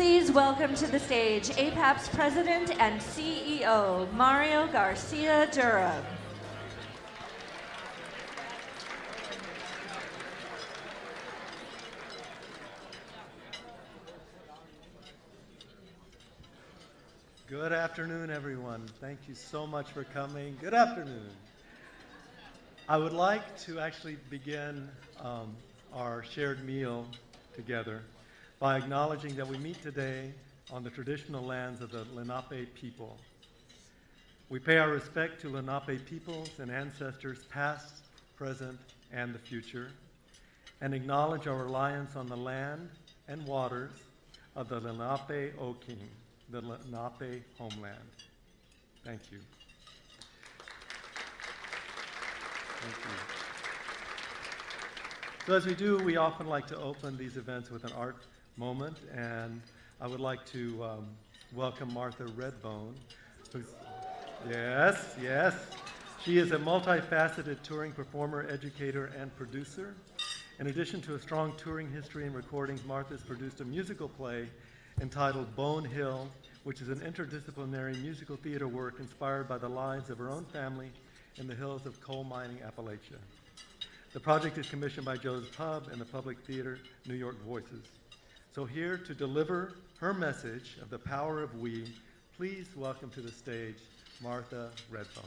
Please welcome to the stage APAP's President and CEO, Mario Garcia Durham. Good afternoon, everyone. Thank you so much for coming. Good afternoon. I would like to actually begin our shared meal together by acknowledging that we meet today on the traditional lands of the Lenape people. We pay our respect to Lenape peoples and ancestors past, present, and the future, and acknowledge our reliance on the land and waters of the Lenape-Oking, the Lenape homeland. Thank you. Thank you. So as we do, we often like to open these events with an art moment, and I would like to welcome Martha Redbone, who's, yes. She is a multifaceted touring performer, educator, and producer. In addition to a strong touring history and recordings, Martha's produced a musical play entitled Bone Hill, which is an interdisciplinary musical theater work inspired by the lives of her own family in the hills of coal mining Appalachia. The project is commissioned by Joe's Pub and the Public Theater New York Voices. So here to deliver her message of the power of we, please welcome to the stage Martha Redbone.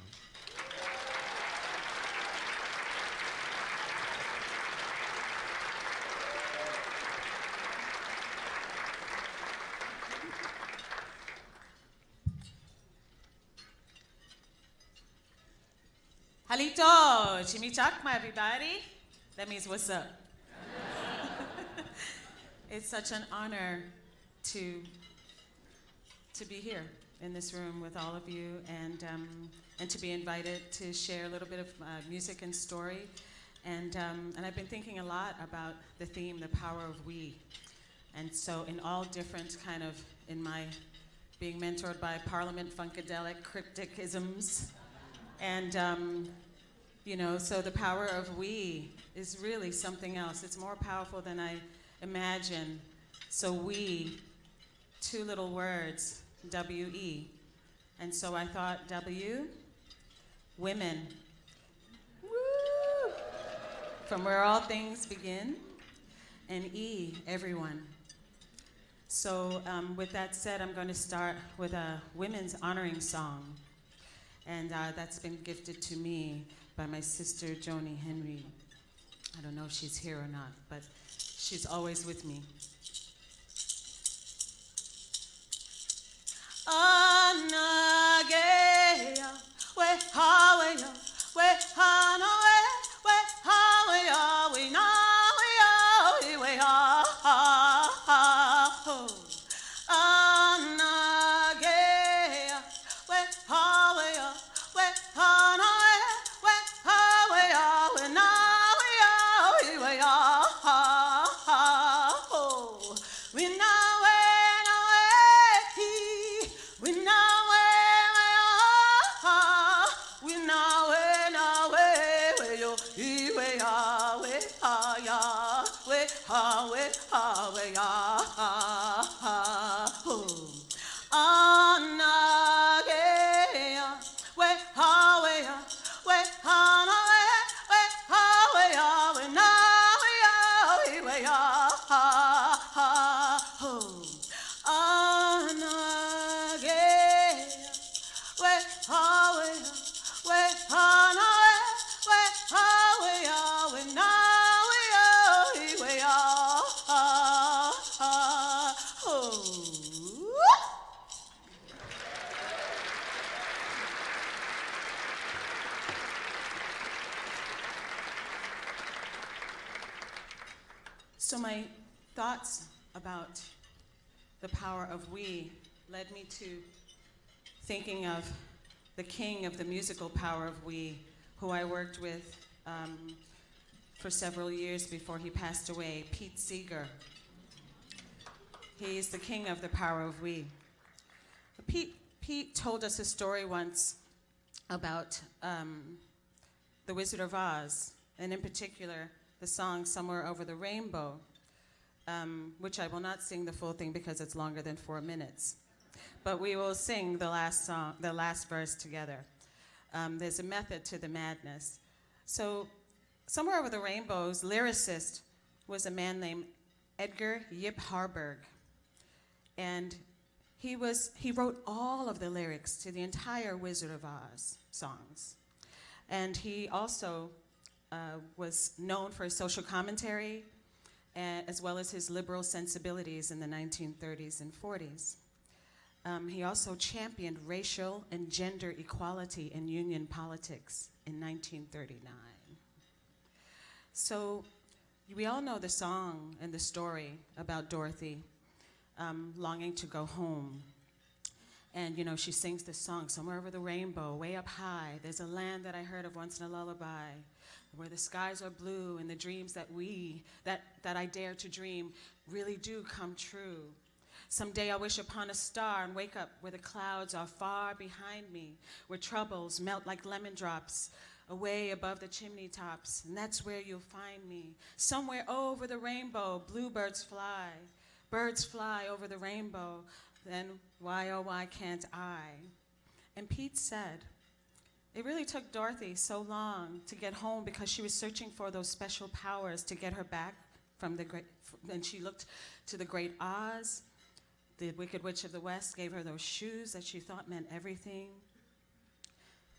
Halito, chimichakma, everybody. That means what's up. It's such an honor to be here in this room with all of you and to be invited to share a little bit of music and story. And I've been thinking a lot about the theme, the power of we. And so in all different kind of, in my being mentored by Parliament Funkadelic cryptic isms, and you know, so the power of we is really something else. It's more powerful than I imagine. So we, two little words, W-E. And so I thought W, women. Woo! From where all things begin. And E, everyone. So with that said, I'm going to start with a women's honoring song. And that's been gifted to me by my sister, Joni Henry. I don't know if she's here or not, but she's always with me. Anagea, we haweya, we hanawe, we haweya, we naweya, we ha. Anagea, we haweya, we hanawe, we haweya, we naweya, we ha. We nawe, we nawe, we nawe, we yo, we ha, we ha ya, we ha ya. Anagea, we ha ya, we ha na we ha ya, we na we ya. So my thoughts about the power of we led me to thinking of the king of the musical power of we, who I worked with for several years before he passed away, Pete Seeger. He's the king of the power of we. Pete told us a story once about The Wizard of Oz, and in particular, the song Somewhere Over the Rainbow. which I will not sing the full thing because it's longer than 4 minutes. But we will sing the last song, the last verse together. There's a method to the madness. So, Somewhere Over the Rainbow's lyricist was a man named Edgar Yip Harburg. And he wrote all of the lyrics to the entire Wizard of Oz songs. And he also was known for his social commentary, as well as his liberal sensibilities in the 1930s and 40s. He also championed racial and gender equality in Union politics in 1939. So we all know the song and the story about Dorothy longing to go home. And, you know, she sings this song, somewhere over the rainbow, way up high. There's a land that I heard of once in a lullaby, where the skies are blue and the dreams that I dare to dream really do come true. Someday I'll wish upon a star and wake up where the clouds are far behind me, where troubles melt like lemon drops away above the chimney tops, and that's where you'll find me. Somewhere over the rainbow, bluebirds fly. Birds fly over the rainbow, then why oh why can't I? And Pete said, it really took Dorothy so long to get home because she was searching for those special powers to get her back from the great, and she looked to the great Oz. The Wicked Witch of the West gave her those shoes that she thought meant everything.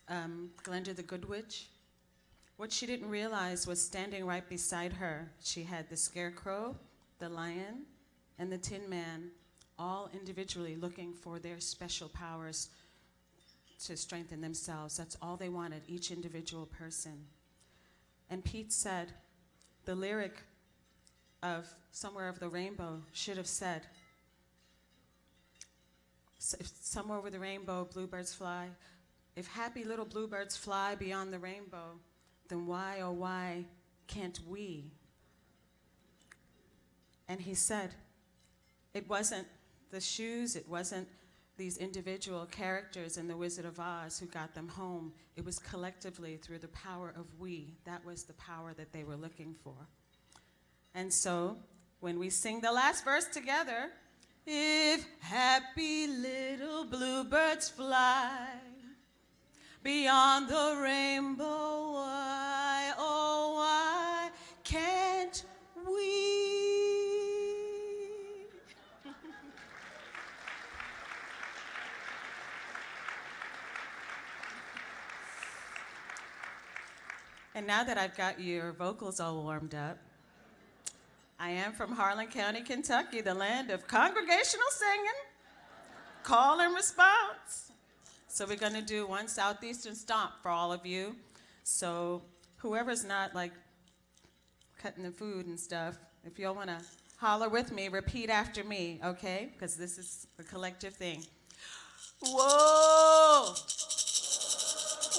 Glenda the Good Witch. What she didn't realize was standing right beside her, she had the Scarecrow, the Lion, and the Tin Man, all individually looking for their special powers to strengthen themselves. That's all they wanted, each individual person. And Pete said, the lyric of Somewhere Over the Rainbow should have said, somewhere over the rainbow, bluebirds fly. If happy little bluebirds fly beyond the rainbow, then why, oh why, can't we? And he said, it wasn't the shoes, it wasn't these individual characters in The Wizard of Oz who got them home. It was collectively through the power of we. That was the power that they were looking for. And so, when we sing the last verse together, if happy little bluebirds fly beyond the rainbow, why, oh why can't we? And now that I've got your vocals all warmed up, I am from Harlan County, Kentucky, the land of congregational singing, call and response. So we're gonna do one Southeastern stomp for all of you. So whoever's not like cutting the food and stuff, if y'all wanna holler with me, repeat after me, okay? Because this is a collective thing. Whoa,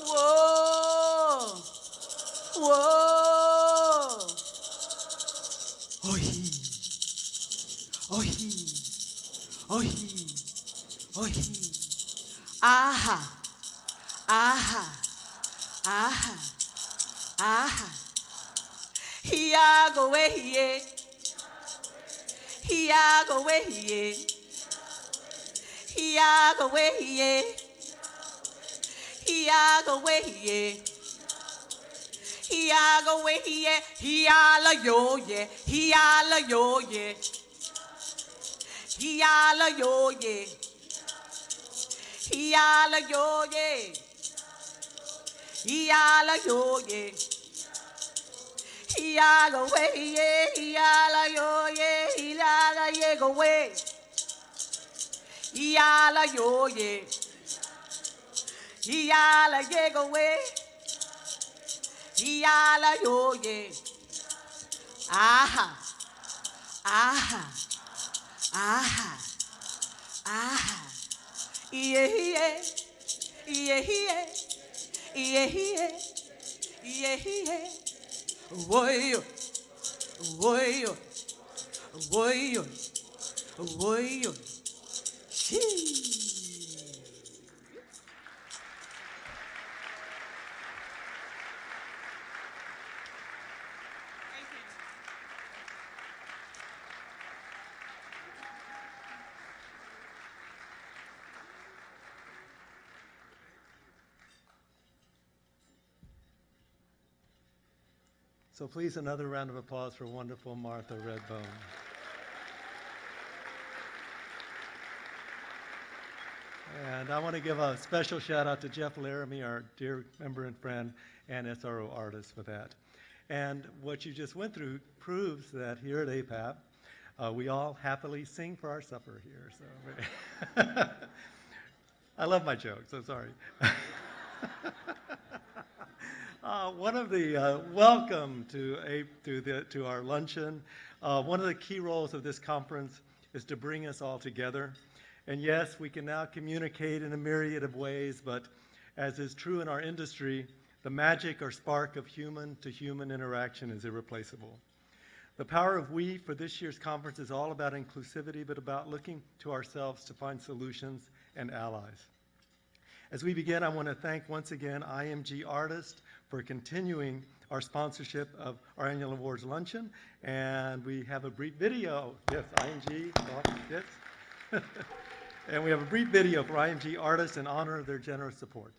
whoa, whoa. Ohi, ohi, ohi, ohi. Aha, aha, aha, aha. Hiya go way hiye, hiya go way hiye, hiya go way hiye, hiya go way hiye. Hiya go way hiye, hiya la yo ye, hiya la yo ye, hiya la yo ye, hiya la yo ye, hiya la yo ye, hiya go way ye, hiya la yo ye, hiya la ye go way, hiya la yo ye, hiya la ye go way. Hiya la yo ye, aha, aha, aha, aha, yeah yeah, yeah yeah, yeah yeah, yeah yeah, woyo, woyo, woyo, woyo, she. So please, another round of applause for wonderful Martha Redbone. And I want to give a special shout out to Jeff Laramie, our dear member and friend and SRO artist for that. And what you just went through proves that here at APAP, we all happily sing for our supper here. So I love my jokes, I'm sorry. One of the welcome to our luncheon. One of the key roles of this conference is to bring us all together. And yes, we can now communicate in a myriad of ways, but as is true in our industry, the magic or spark of human-to-human interaction is irreplaceable. The power of we for this year's conference is all about inclusivity, but about looking to ourselves to find solutions and allies. As we begin, I want to thank once again IMG Artists for continuing our sponsorship of our annual awards luncheon. And we have a brief video. Yes, IMG, yes. And we have a brief video for IMG Artists in honor of their generous support.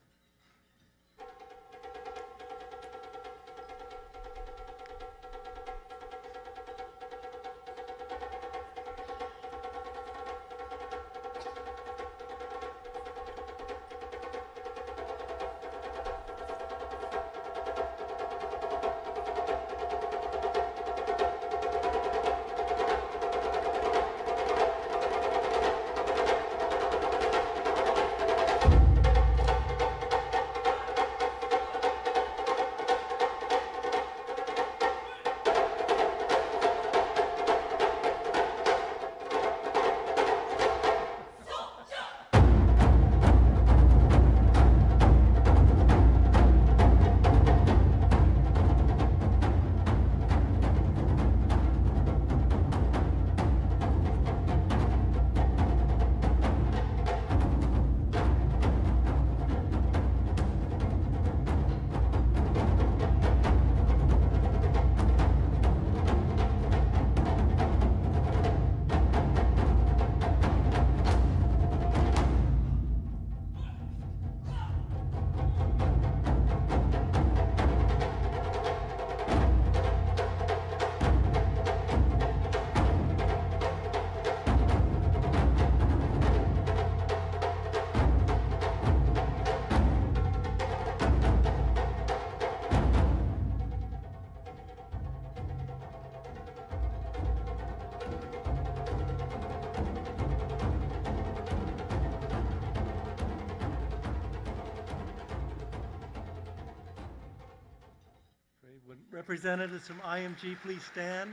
Representatives from IMG, please stand.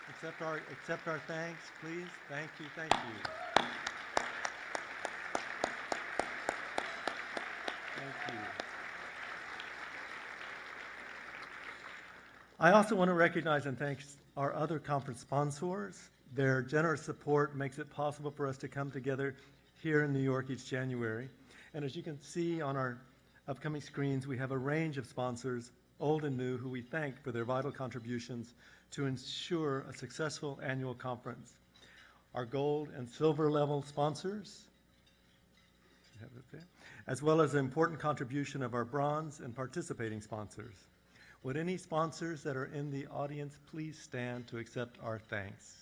Accept our thanks, please. Thank you, thank you. Thank you. I also want to recognize and thank our other conference sponsors. Their generous support makes it possible for us to come together here in New York each January. And as you can see on our upcoming screens, we have a range of sponsors, old and new, who we thank for their vital contributions to ensure a successful annual conference. Our gold and silver level sponsors, as well as the important contribution of our bronze and participating sponsors. Would any sponsors that are in the audience please stand to accept our thanks?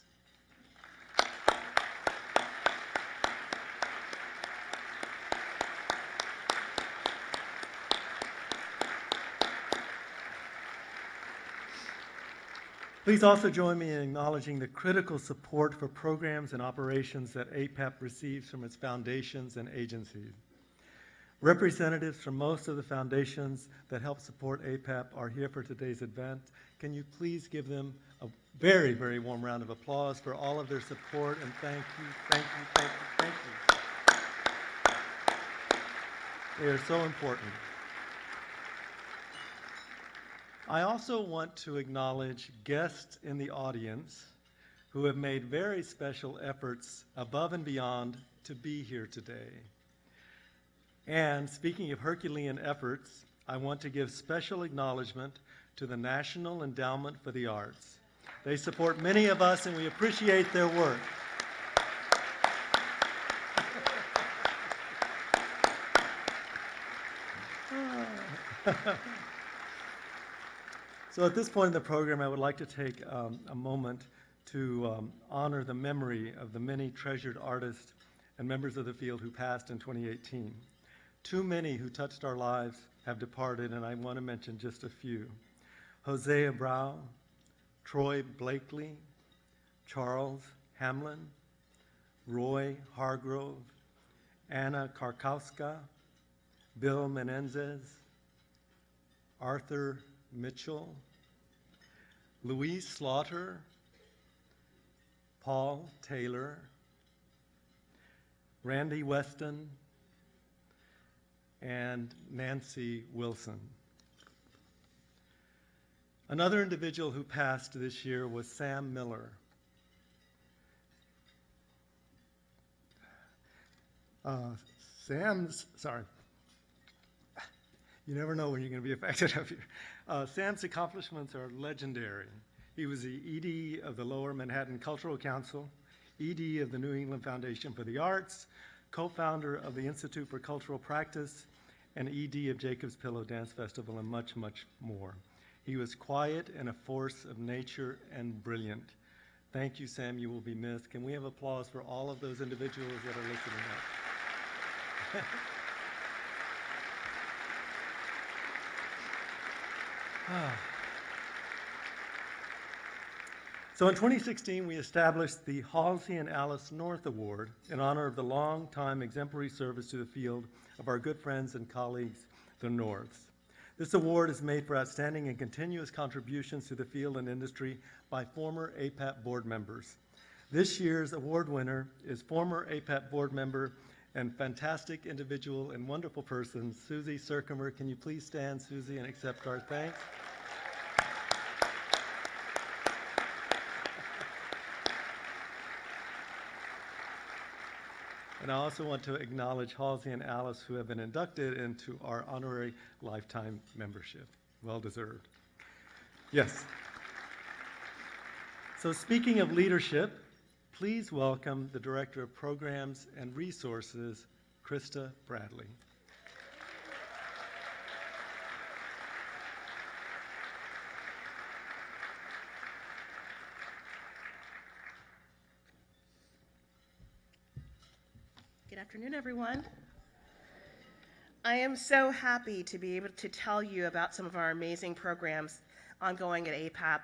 Please also join me in acknowledging the critical support for programs and operations that APAP receives from its foundations and agencies. Representatives from most of the foundations that help support APAP are here for today's event. Can you please give them a very, very warm round of applause for all of their support, and thank you, thank you, thank you, thank you. They are so important. I also want to acknowledge guests in the audience who have made very special efforts above and beyond to be here today. And speaking of Herculean efforts, I want to give special acknowledgement to the National Endowment for the Arts. They support many of us and we appreciate their work. So at this point in the program, I would like to take a moment to honor the memory of the many treasured artists and members of the field who passed in 2018. Too many who touched our lives have departed, and I want to mention just a few. Hosea Brow, Troy Blakely, Charles Hamlin, Roy Hargrove, Anna Karkowska, Bill Menendez, Arthur Mitchell, Louise Slaughter, Paul Taylor, Randy Weston, and Nancy Wilson. Another individual who passed this year was Sam Miller. You never know when you're going to be affected up here. Sam's accomplishments are legendary. He was the ED of the Lower Manhattan Cultural Council, ED of the New England Foundation for the Arts, co-founder of the Institute for Cultural Practice, and ED of Jacob's Pillow Dance Festival, and much, much more. He was quiet and a force of nature and brilliant. Thank you, Sam. You will be missed. Can we have applause for all of those individuals that are listening up? So in 2016, we established the Halsey and Alice North Award in honor of the long-time exemplary service to the field of our good friends and colleagues, the Norths. This award is made for outstanding and continuous contributions to the field and industry by former APAP board members. This year's award winner is former APAP board member and fantastic individual and wonderful person, Susie Serkimer. Can you please stand, Susie, and accept our thanks? And I also want to acknowledge Halsey and Alice, who have been inducted into our honorary lifetime membership. Well deserved. Yes. So speaking of leadership, please welcome the Director of Programs and Resources, Krista Bradley. Good afternoon, everyone. I am so happy to be able to tell you about some of our amazing programs ongoing at APAP.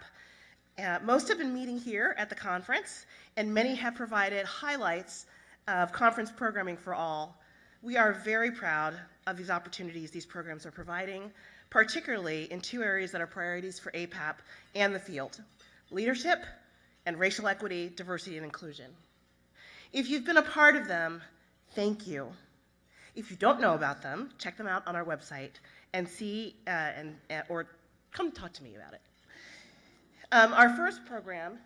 Most have been meeting here at the conference, and many have provided highlights of conference programming for all. We are very proud of these opportunities these programs are providing, particularly in two areas that are priorities for APAP and the field: leadership and racial equity, diversity, and inclusion. If you've been a part of them, thank you. If you don't know about them, check them out on our website and see, or come talk to me about it. Our first program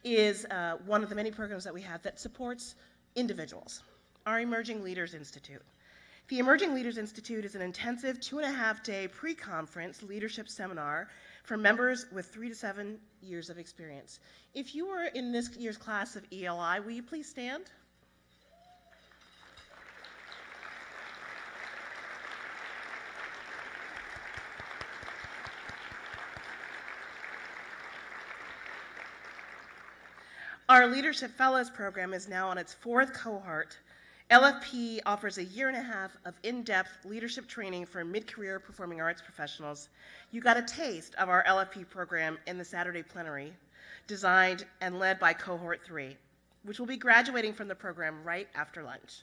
is one of the many programs that we have that supports individuals, our Emerging Leaders Institute. The Emerging Leaders Institute is an intensive 2.5-day pre-conference leadership seminar for members with 3 to 7 years of experience. If you were in this year's class of ELI, will you please stand? Our Leadership Fellows program is now on its 4th cohort. LFP offers a 1.5 years of in-depth leadership training for mid-career performing arts professionals. You got a taste of our LFP program in the Saturday plenary, designed and led by Cohort 3, which will be graduating from the program right after lunch.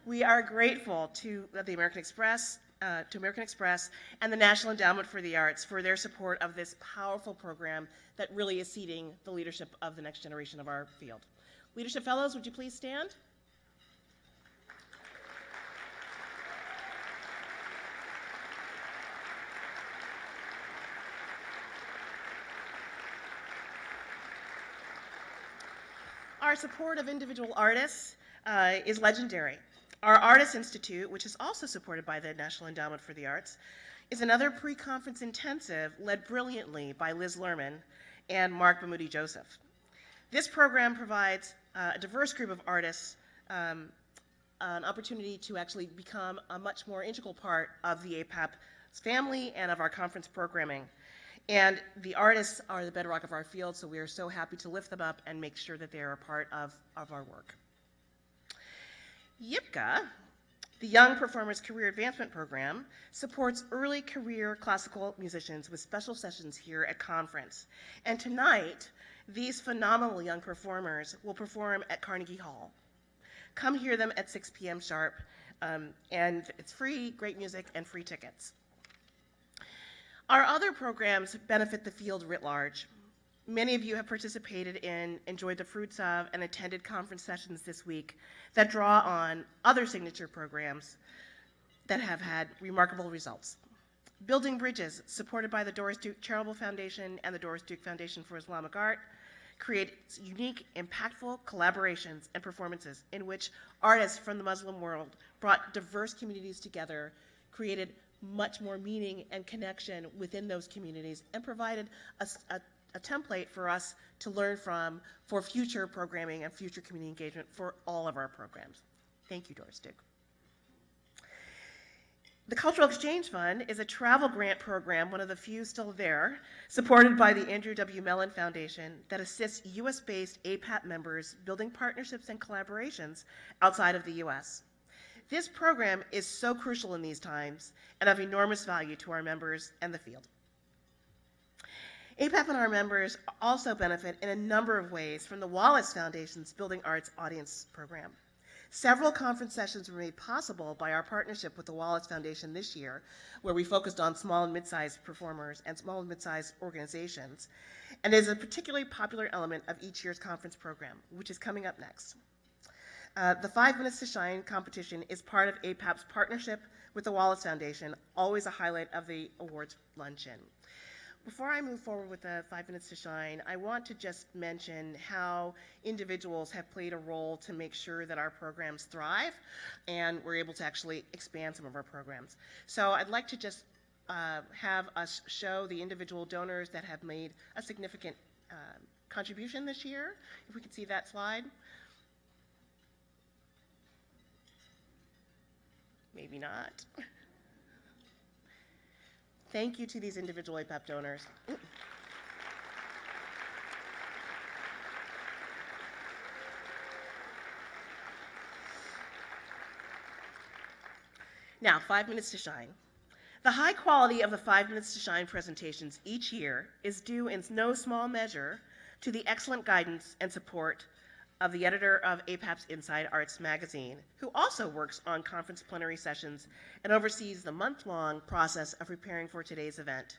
We are grateful to the American Express and the National Endowment for the Arts for their support of this powerful program that really is seeding the leadership of the next generation of our field. Leadership Fellows, would you please stand? Our support of individual artists is legendary. Our Artists Institute, which is also supported by the National Endowment for the Arts, is another pre-conference intensive led brilliantly by Liz Lerman and Mark Bamoudi Joseph. This program provides a diverse group of artists an opportunity to actually become a much more integral part of the APAP family and of our conference programming. And the artists are the bedrock of our field, so we are so happy to lift them up and make sure that they are a part of our work. YPCA, the Young Performers Career Advancement Program, supports early career classical musicians with special sessions here at conference. And tonight, these phenomenal young performers will perform at Carnegie Hall. Come hear them at 6 p.m. sharp, and it's free, great music, and free tickets. Our other programs benefit the field writ large. Many of you have participated in, enjoyed the fruits of, and attended conference sessions this week that draw on other signature programs that have had remarkable results. Building Bridges, supported by the Doris Duke Charitable Foundation and the Doris Duke Foundation for Islamic Art, creates unique, impactful collaborations and performances in which artists from the Muslim world brought diverse communities together, created much more meaning and connection within those communities, and provided a template for us to learn from for future programming and future community engagement for all of our programs. Thank you, Doris Duke. The Cultural Exchange Fund is a travel grant program, one of the few still there, supported by the Andrew W. Mellon Foundation that assists US-based APAP members building partnerships and collaborations outside of the US. This program is so crucial in these times and of enormous value to our members and the field. APAP and our members also benefit in a number of ways from the Wallace Foundation's Building Arts Audience Program. Several conference sessions were made possible by our partnership with the Wallace Foundation this year, where we focused on small and mid-sized performers and small and mid-sized organizations, and is a particularly popular element of each year's conference program, which is coming up next. The 5 Minutes to Shine competition is part of APAP's partnership with the Wallace Foundation, always a highlight of the awards luncheon. Before I move forward with the 5 Minutes to Shine, I want to just mention how individuals have played a role to make sure that our programs thrive and we're able to actually expand some of our programs. So I'd like to just have us show the individual donors that have made a significant contribution this year. If we could see that slide. Maybe not. Thank you to these individual APAP donors. Now, 5 Minutes to Shine. The high quality of the 5 Minutes to Shine presentations each year is due in no small measure to the excellent guidance and support of the editor of APAP's Inside Arts magazine, who also works on conference plenary sessions and oversees the month-long process of preparing for today's event.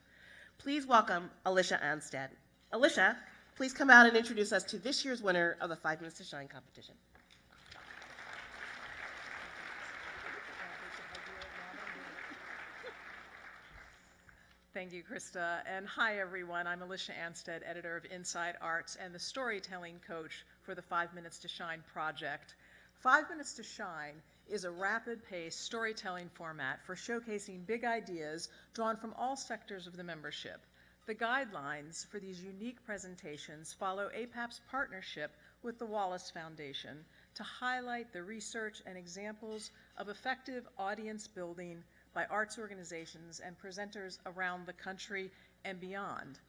Please welcome Alicia Anstead. Alicia, please come out and introduce us to this year's winner of the 5 Minutes to Shine competition. Thank you, Krista, and hi everyone. I'm Alicia Anstead, editor of Inside Arts and the storytelling coach for the 5 Minutes to Shine project. 5 Minutes to Shine is a rapid-paced storytelling format for showcasing big ideas drawn from all sectors of the membership. The guidelines for these unique presentations follow APAP's partnership with the Wallace Foundation to highlight the research and examples of effective audience building by arts organizations and presenters around the country and beyond.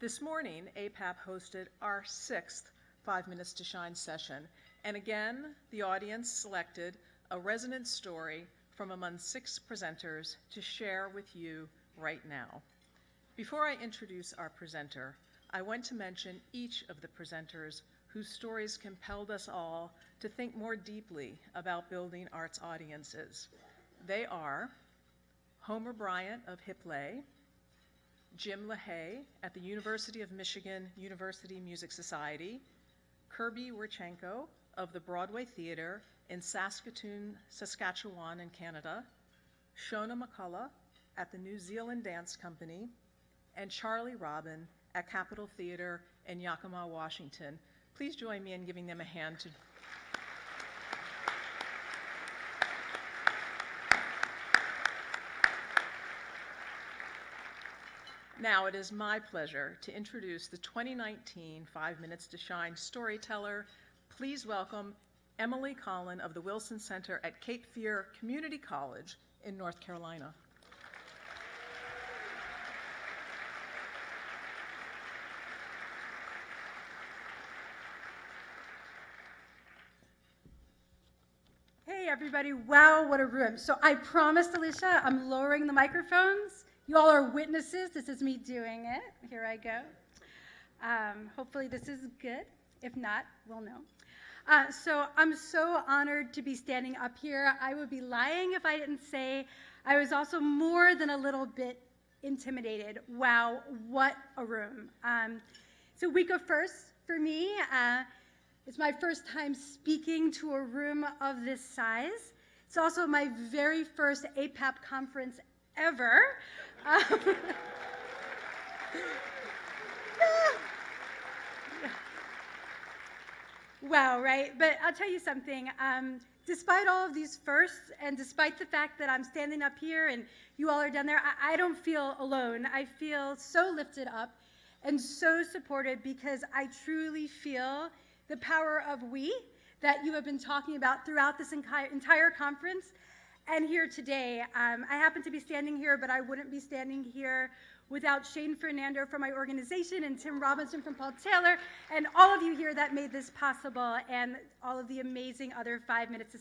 This morning, APAP hosted our 6th 5 Minutes to Shine session, and again, the audience selected a resonant story from among 6 presenters to share with you right now. Before I introduce our presenter, I want to mention each of the presenters whose stories compelled us all to think more deeply about building arts audiences. They are Homer Bryant of Hipley, Jim LaHaye at the University of Michigan University Music Society, Kirby Werchenko of the Broadway Theater in Saskatoon, Saskatchewan in Canada, Shona McCullough at the New Zealand Dance Company, and Charlie Robin at Capitol Theater in Yakima, Washington. Please join me in giving them a hand to Now it is my pleasure to introduce the 2019 5 Minutes to Shine storyteller. Please welcome Emily Collin of the Wilson Center at Cape Fear Community College in North Carolina. everybody. Wow, what a room. So I promised Alicia I'm lowering the microphones. You all are witnesses. This is me doing it. Here I go. Hopefully this is good. If not, we'll know. So I'm so honored to be standing up here. I would be lying if I didn't say I was also more than a little bit intimidated. Wow, what a room. It's a week of firsts for me. It's my first time speaking to a room of this size. It's also my very first APAP conference ever. Wow, right? But I'll tell you something. Despite all of these firsts, and despite the fact that I'm standing up here and you all are down there, I don't feel alone. I feel so lifted up and so supported because I truly feel the power of we that you have been talking about throughout this entire conference and here today. I happen to be standing here, but I wouldn't be standing here without Shane Fernando from my organization and Tim Robinson from Paul Taylor and all of you here that made this possible and all of the amazing other 5 Minutes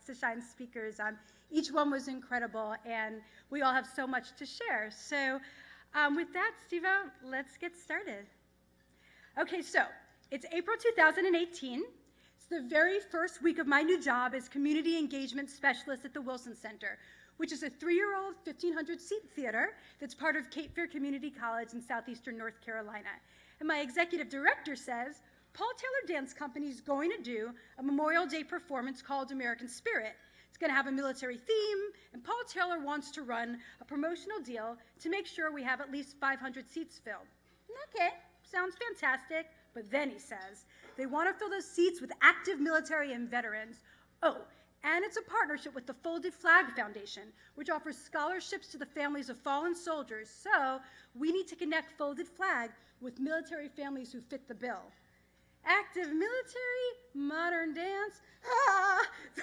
to Shine speakers. Each one was incredible and we all have so much to share. So with that, Steve-O, let's get started. Okay, so it's April 2018. It's the very first week of my new job as Community Engagement Specialist at the Wilson Center, which is a 3-year-old 1,500-seat theater that's part of Cape Fear Community College in southeastern North Carolina. And my executive director says, Paul Taylor Dance Company is going to do a Memorial Day performance called American Spirit. It's going to have a military theme, and Paul Taylor wants to run a promotional deal to make sure we have at least 500 seats filled. Okay, sounds fantastic, but then he says, they want to fill those seats with active military and veterans. Oh, and it's a partnership with the Folded Flag Foundation, which offers scholarships to the families of fallen soldiers. So we need to connect Folded Flag with military families who fit the bill. Active military, modern dance,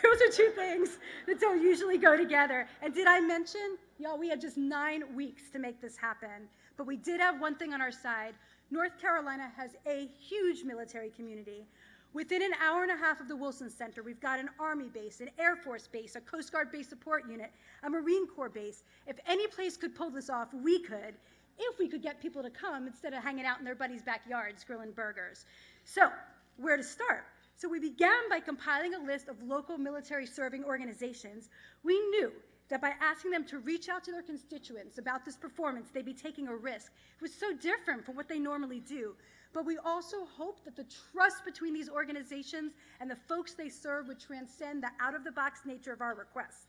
those are two things that don't usually go together. And did I mention, y'all, we had just 9 weeks to make this happen. But we did have one thing on our side. North Carolina has a huge military community. Within an hour and a half of the Wilson Center, we've got an Army base, an Air Force base, a Coast Guard base support unit, a Marine Corps base. If any place could pull this off, we could, if we could get people to come instead of hanging out in their buddies' backyards grilling burgers. So, where to start? So we began by compiling a list of local military serving organizations. We knew that by asking them to reach out to their constituents about this performance, they'd be taking a risk. It was so different from what they normally do. But we also hoped that the trust between these organizations and the folks they serve would transcend the out-of-the-box nature of our request.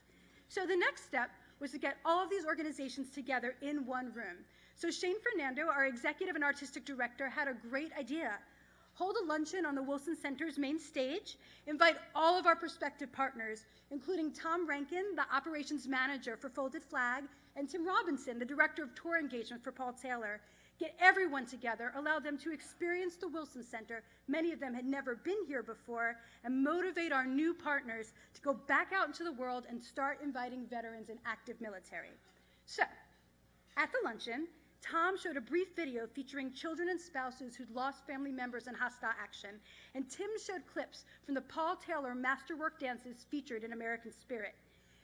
So the next step was to get all of these organizations together in one room. So Shane Fernando, our executive and artistic director, had a great idea. Hold a luncheon on the Wilson Center's main stage, invite all of our prospective partners, including Tom Rankin, the operations manager for Folded Flag, and Tim Robinson, the director of tour engagement for Paul Taylor. Get everyone together, allow them to experience the Wilson Center. Many of them had never been here before, and motivate our new partners to go back out into the world and start inviting veterans and active military. So, at the luncheon, Tom showed a brief video featuring children and spouses who'd lost family members in hostile action, and Tim showed clips from the Paul Taylor masterwork dances featured in American Spirit.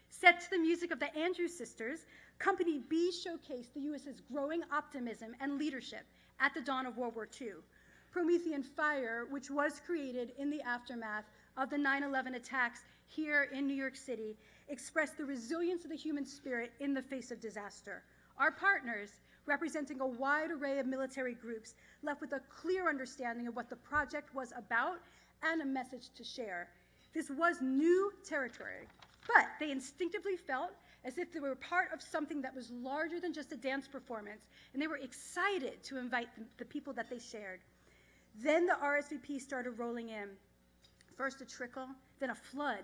Set to the music of the Andrews Sisters, Company B showcased the U.S.'s growing optimism and leadership at the dawn of World War II. Promethean Fire, which was created in the aftermath of the 9/11 attacks here in New York City, expressed the resilience of the human spirit in the face of disaster. Our partners, representing a wide array of military groups, left with a clear understanding of what the project was about and a message to share. This was new territory, but they instinctively felt as if they were part of something that was larger than just a dance performance, and they were excited to invite the people that they shared. Then the RSVP started rolling in. First a trickle, then a flood.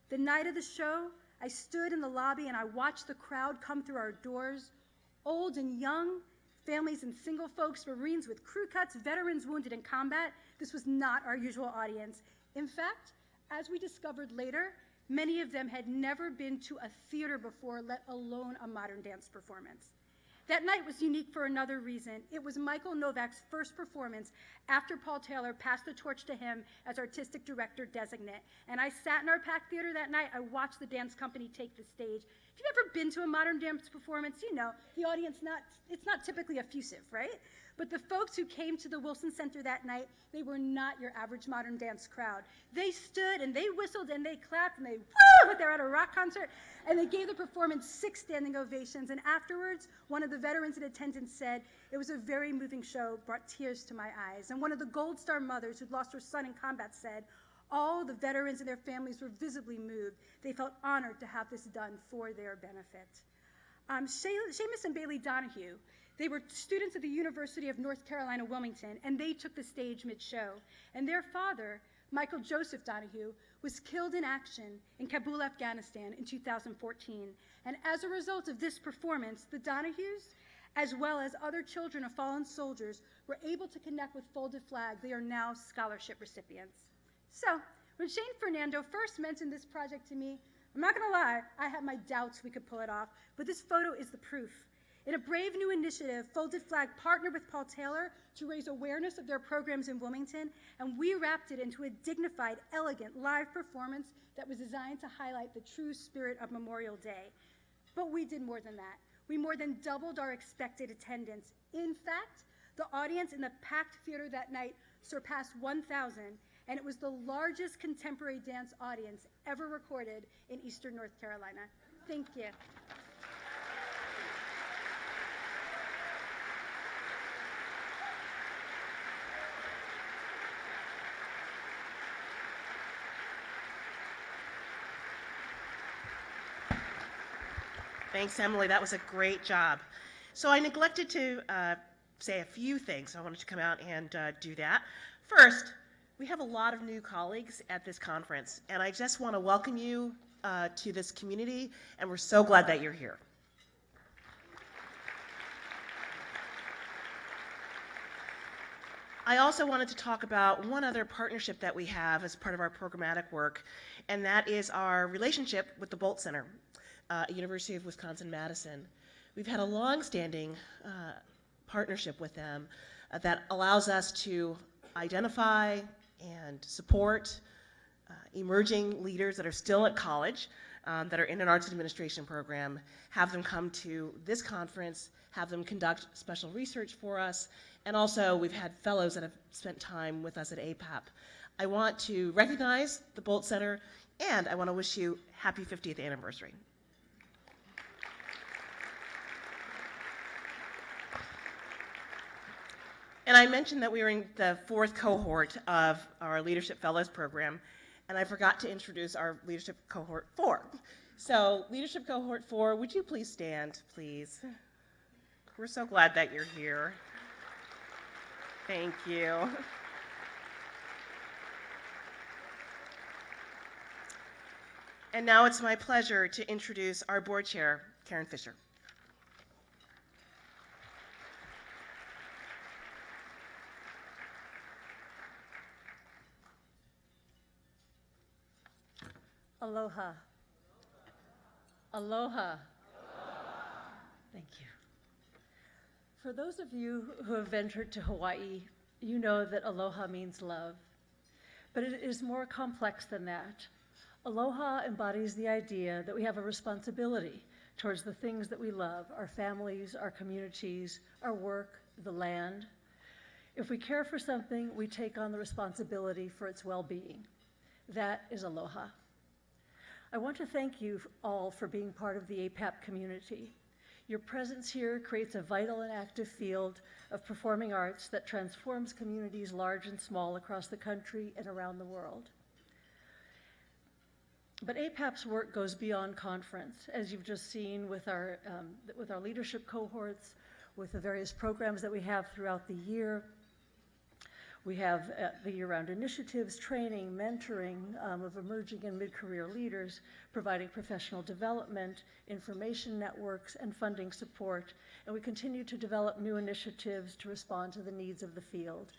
The night of the show, I stood in the lobby and I watched the crowd come through our doors, old and young, families and single folks, Marines with crew cuts, veterans wounded in combat. This was not our usual audience. In fact, as we discovered later, many of them had never been to a theater before, let alone a modern dance performance. That night was unique for another reason. It was Michael Novak's first performance after Paul Taylor passed the torch to him as artistic director designate. And I sat in our packed theater that night. I watched the dance company take the stage. If you've ever been to a modern dance performance, you know the audience it's not typically effusive, right? But the folks who came to the Wilson Center that night, they were not your average modern dance crowd. They stood and they whistled and they clapped and they woo, like they're at a rock concert, and they gave the performance 6 standing ovations. And afterwards, one of the veterans in attendance said, "It was a very moving show, brought tears to my eyes." And one of the Gold Star mothers who'd lost her son in combat said, "All the veterans and their families were visibly moved. They felt honored to have this done for their benefit." Seamus and Bailey Donahue, they were students at the University of North Carolina, Wilmington, and they took the stage mid-show. And their father, Michael Joseph Donahue, was killed in action in Kabul, Afghanistan in 2014. And as a result of this performance, the Donahues, as well as other children of fallen soldiers, were able to connect with folded flags. They are now scholarship recipients. So, when Shane Fernando first mentioned this project to me, I'm not gonna lie, I had my doubts we could pull it off, but this photo is the proof. In a brave new initiative, Folded Flag partnered with Paul Taylor to raise awareness of their programs in Wilmington, and we wrapped it into a dignified, elegant, live performance that was designed to highlight the true spirit of Memorial Day. But we did more than that. We more than doubled our expected attendance. In fact, the audience in the packed theater that night surpassed 1,000, and it was the largest contemporary dance audience ever recorded in Eastern North Carolina. Thank you. Thanks, Emily. That was a great job. So I neglected to say a few things. I wanted to come out and do that. First, we have a lot of new colleagues at this conference, and I just want to welcome you to this community, and we're so glad that you're here. I also wanted to talk about one other partnership that we have as part of our programmatic work, and that is our relationship with the Bolt Center, University of Wisconsin-Madison. We've had a long-standing partnership with them that allows us to identify and support emerging leaders that are still at college, that are in an arts administration program, have them come to this conference, have them conduct special research for us, and also we've had fellows that have spent time with us at APAP. I want to recognize the Bolt Center, and I want to wish you happy 50th anniversary. And I mentioned that we were in the 4th cohort of our Leadership Fellows program, and I forgot to introduce our Leadership Cohort 4. So, Leadership Cohort 4, would you please stand, please? We're so glad that you're here. Thank you. And now it's my pleasure to introduce our board chair, Karen Fisher. Aloha. Aloha. Thank you. For those of you who have ventured to Hawaii, you know that aloha means love. But it is more complex than that. Aloha embodies the idea that we have a responsibility towards the things that we love, our families, our communities, our work, the land. If we care for something, we take on the responsibility for its well-being. That is aloha. I want to thank you all for being part of the APAP community. Your presence here creates a vital and active field of performing arts that transforms communities large and small across the country and around the world. But APAP's work goes beyond conference, as you've just seen with our leadership cohorts, with the various programs that we have throughout the year. We have the year-round initiatives, training, mentoring of emerging and mid-career leaders, providing professional development, information networks, and funding support. And we continue to develop new initiatives to respond to the needs of the field.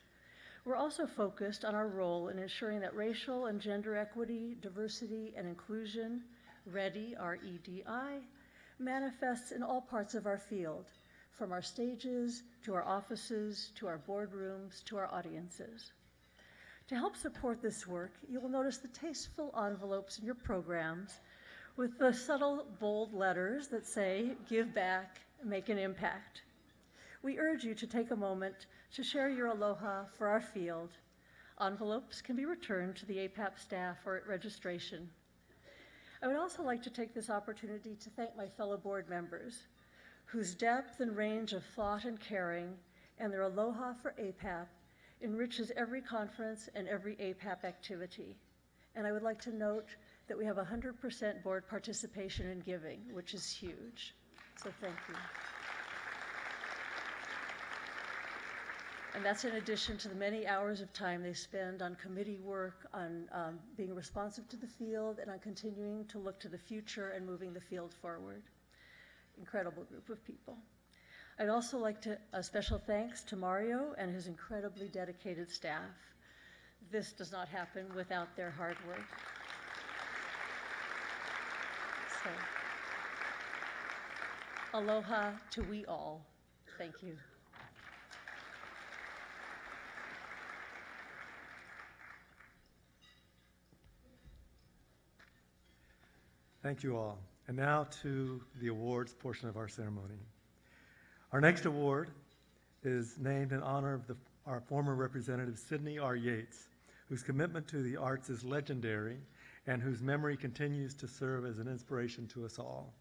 We're also focused on our role in ensuring that racial and gender equity, diversity, and inclusion, REDI, R-E-D-I, manifests in all parts of our field, from our stages, to our offices, to our boardrooms, to our audiences. To help support this work, you will notice the tasteful envelopes in your programs with the subtle, bold letters that say, "Give back, make an impact." We urge you to take a moment to share your aloha for our field. Envelopes can be returned to the APAP staff or at registration. I would also like to take this opportunity to thank my fellow board members, whose depth and range of thought and caring and their aloha for APAP enriches every conference and every APAP activity. And I would like to note that we have 100% board participation in giving, which is huge. So thank you. And that's in addition to the many hours of time they spend on committee work, on being responsive to the field, and on continuing to look to the future and moving the field forward. Incredible group of people. I'd also like to, a special thanks to Mario and his incredibly dedicated staff. This does not happen without their hard work. So, aloha to we all. Thank you. Thank you all. And now to the awards portion of our ceremony. Our next award is named in honor of our former representative, Sidney R. Yates, whose commitment to the arts is legendary and whose memory continues to serve as an inspiration to us all.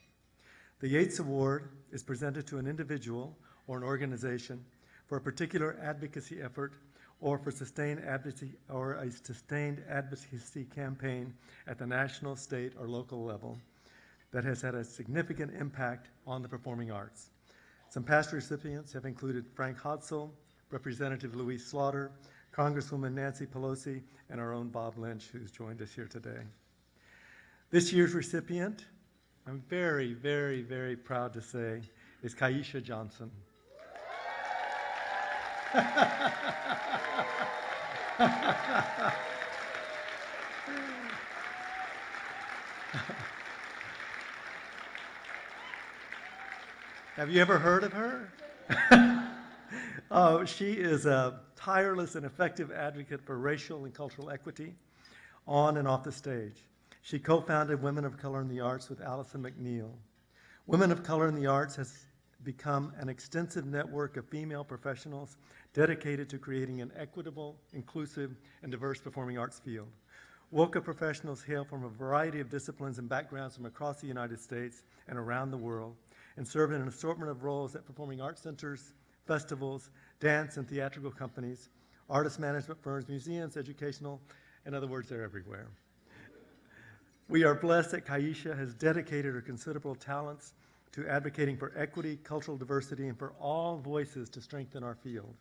The Yates Award is presented to an individual or an organization for a particular advocacy effort or for sustained advocacy or a sustained advocacy campaign at the national, state, or local level that has had a significant impact on the performing arts. Some past recipients have included Frank Hodsell, Representative Louise Slaughter, Congresswoman Nancy Pelosi, and our own Bob Lynch, who's joined us here today. This year's recipient, I'm very, very, very proud to say, is Kaisha Johnson. Have you ever heard of her? Oh, she is a tireless and effective advocate for racial and cultural equity on and off the stage. She co-founded Women of Color in the Arts with Allison McNeil. Women of Color in the Arts has become an extensive network of female professionals dedicated to creating an equitable, inclusive, and diverse performing arts field. WOCA professionals hail from a variety of disciplines and backgrounds from across the United States and around the world, and serve in an assortment of roles at performing arts centers, festivals, dance and theatrical companies, artist management firms, museums, educational, in other words, they're everywhere. We are blessed that Kaisha has dedicated her considerable talents to advocating for equity, cultural diversity, and for all voices to strengthen our field.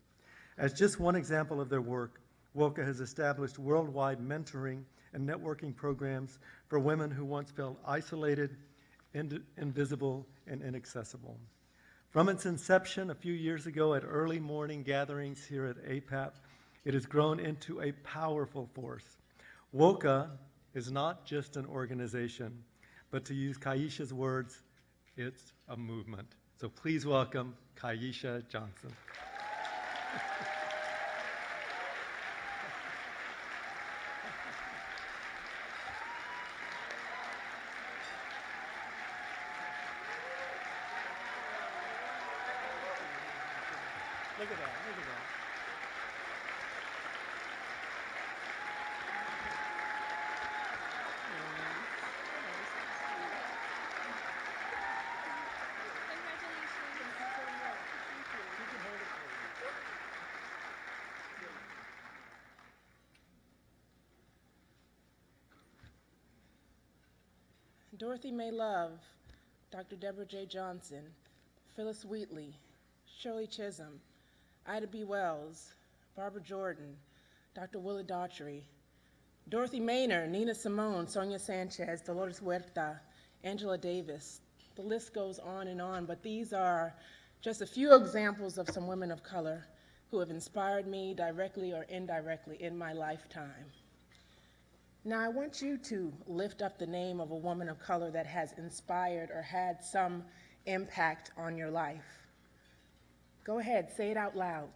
As just one example of their work, WOCA has established worldwide mentoring and networking programs for women who once felt isolated, invisible, and inaccessible. From its inception a few years ago at early morning gatherings here at APAP, it has grown into a powerful force. WOCA is not just an organization, but to use Kaisha's words, it's a movement. So please welcome Kaisha Johnson. Look at that, look at that. Dorothy May Love, Dr. Deborah J. Johnson, Phyllis Wheatley, Shirley Chisholm, Ida B. Wells, Barbara Jordan, Dr. Willa Daughtry, Dorothy Maynor, Nina Simone, Sonia Sanchez, Dolores Huerta, Angela Davis. The list goes on, but these are just a few examples of some women of color who have inspired me directly or indirectly in my lifetime. Now, I want you to lift up the name of a woman of color that has inspired or had some impact on your life. Go ahead, say it out loud.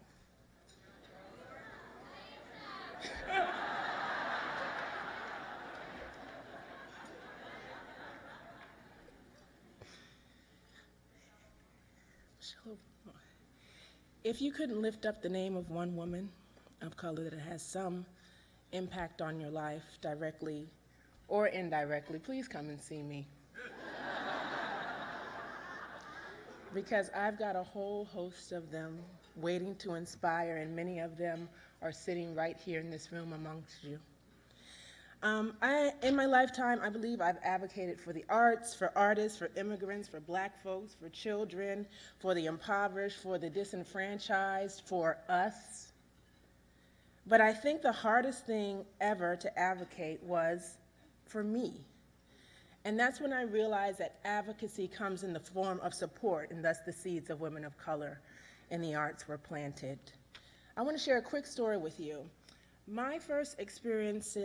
If you couldn't lift up the name of one woman of color that has some impact on your life, directly or indirectly, please come and see me. Because I've got a whole host of them waiting to inspire, and many of them are sitting right here in this room amongst you. In my lifetime, I believe I've advocated for the arts, for artists, for immigrants, for black folks, for children, for the impoverished, for the disenfranchised, for us. But I think the hardest thing ever to advocate was for me. And that's when I realized that advocacy comes in the form of support, and thus the seeds of women of color in the arts were planted. I want to share a quick story with you. My first experience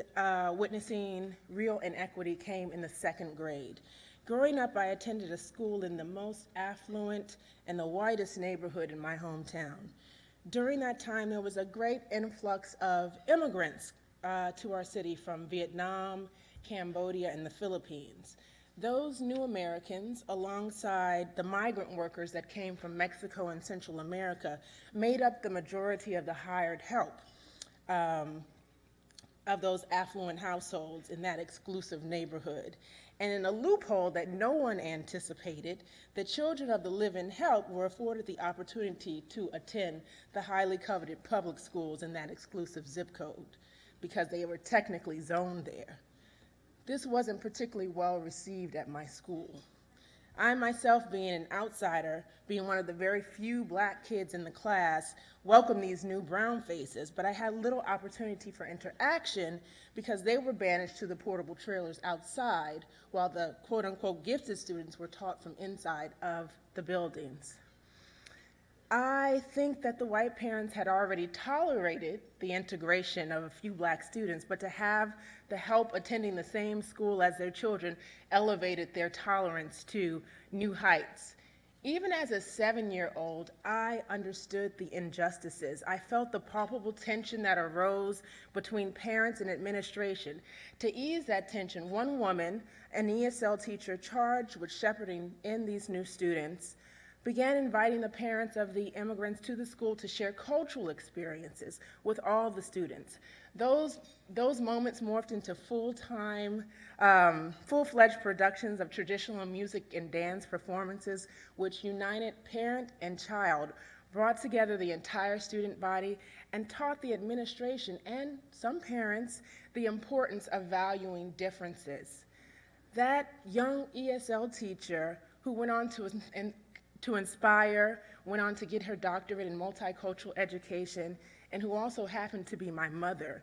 witnessing real inequity came in the 2nd grade. Growing up, I attended a school in the most affluent and the whitest neighborhood in my hometown. During that time, there was a great influx of immigrants to our city from Vietnam, Cambodia, and the Philippines. Those new Americans, alongside the migrant workers that came from Mexico and Central America, made up the majority of the hired help of those affluent households in that exclusive neighborhood. And in a loophole that no one anticipated, the children of the live-in help were afforded the opportunity to attend the highly coveted public schools in that exclusive zip code because they were technically zoned there. This wasn't particularly well received at my school. I myself, being an outsider, being one of the very few black kids in the class, welcomed these new brown faces, but I had little opportunity for interaction because they were banished to the portable trailers outside while the quote-unquote gifted students were taught from inside of the buildings. I think that the white parents had already tolerated the integration of a few black students, but to have the help attending the same school as their children elevated their tolerance to new heights. Even as a 7-year-old, I understood the injustices. I felt the palpable tension that arose between parents and administration. To ease that tension, one woman, an ESL teacher charged with shepherding in these new students, began inviting the parents of the immigrants to the school to share cultural experiences with all the students. Those moments morphed into full-time, full-fledged productions of traditional music and dance performances, which united parent and child, brought together the entire student body, and taught the administration and some parents the importance of valuing differences. That young ESL teacher, who went on to inspire, went on to get her doctorate in multicultural education, and who also happened to be my mother,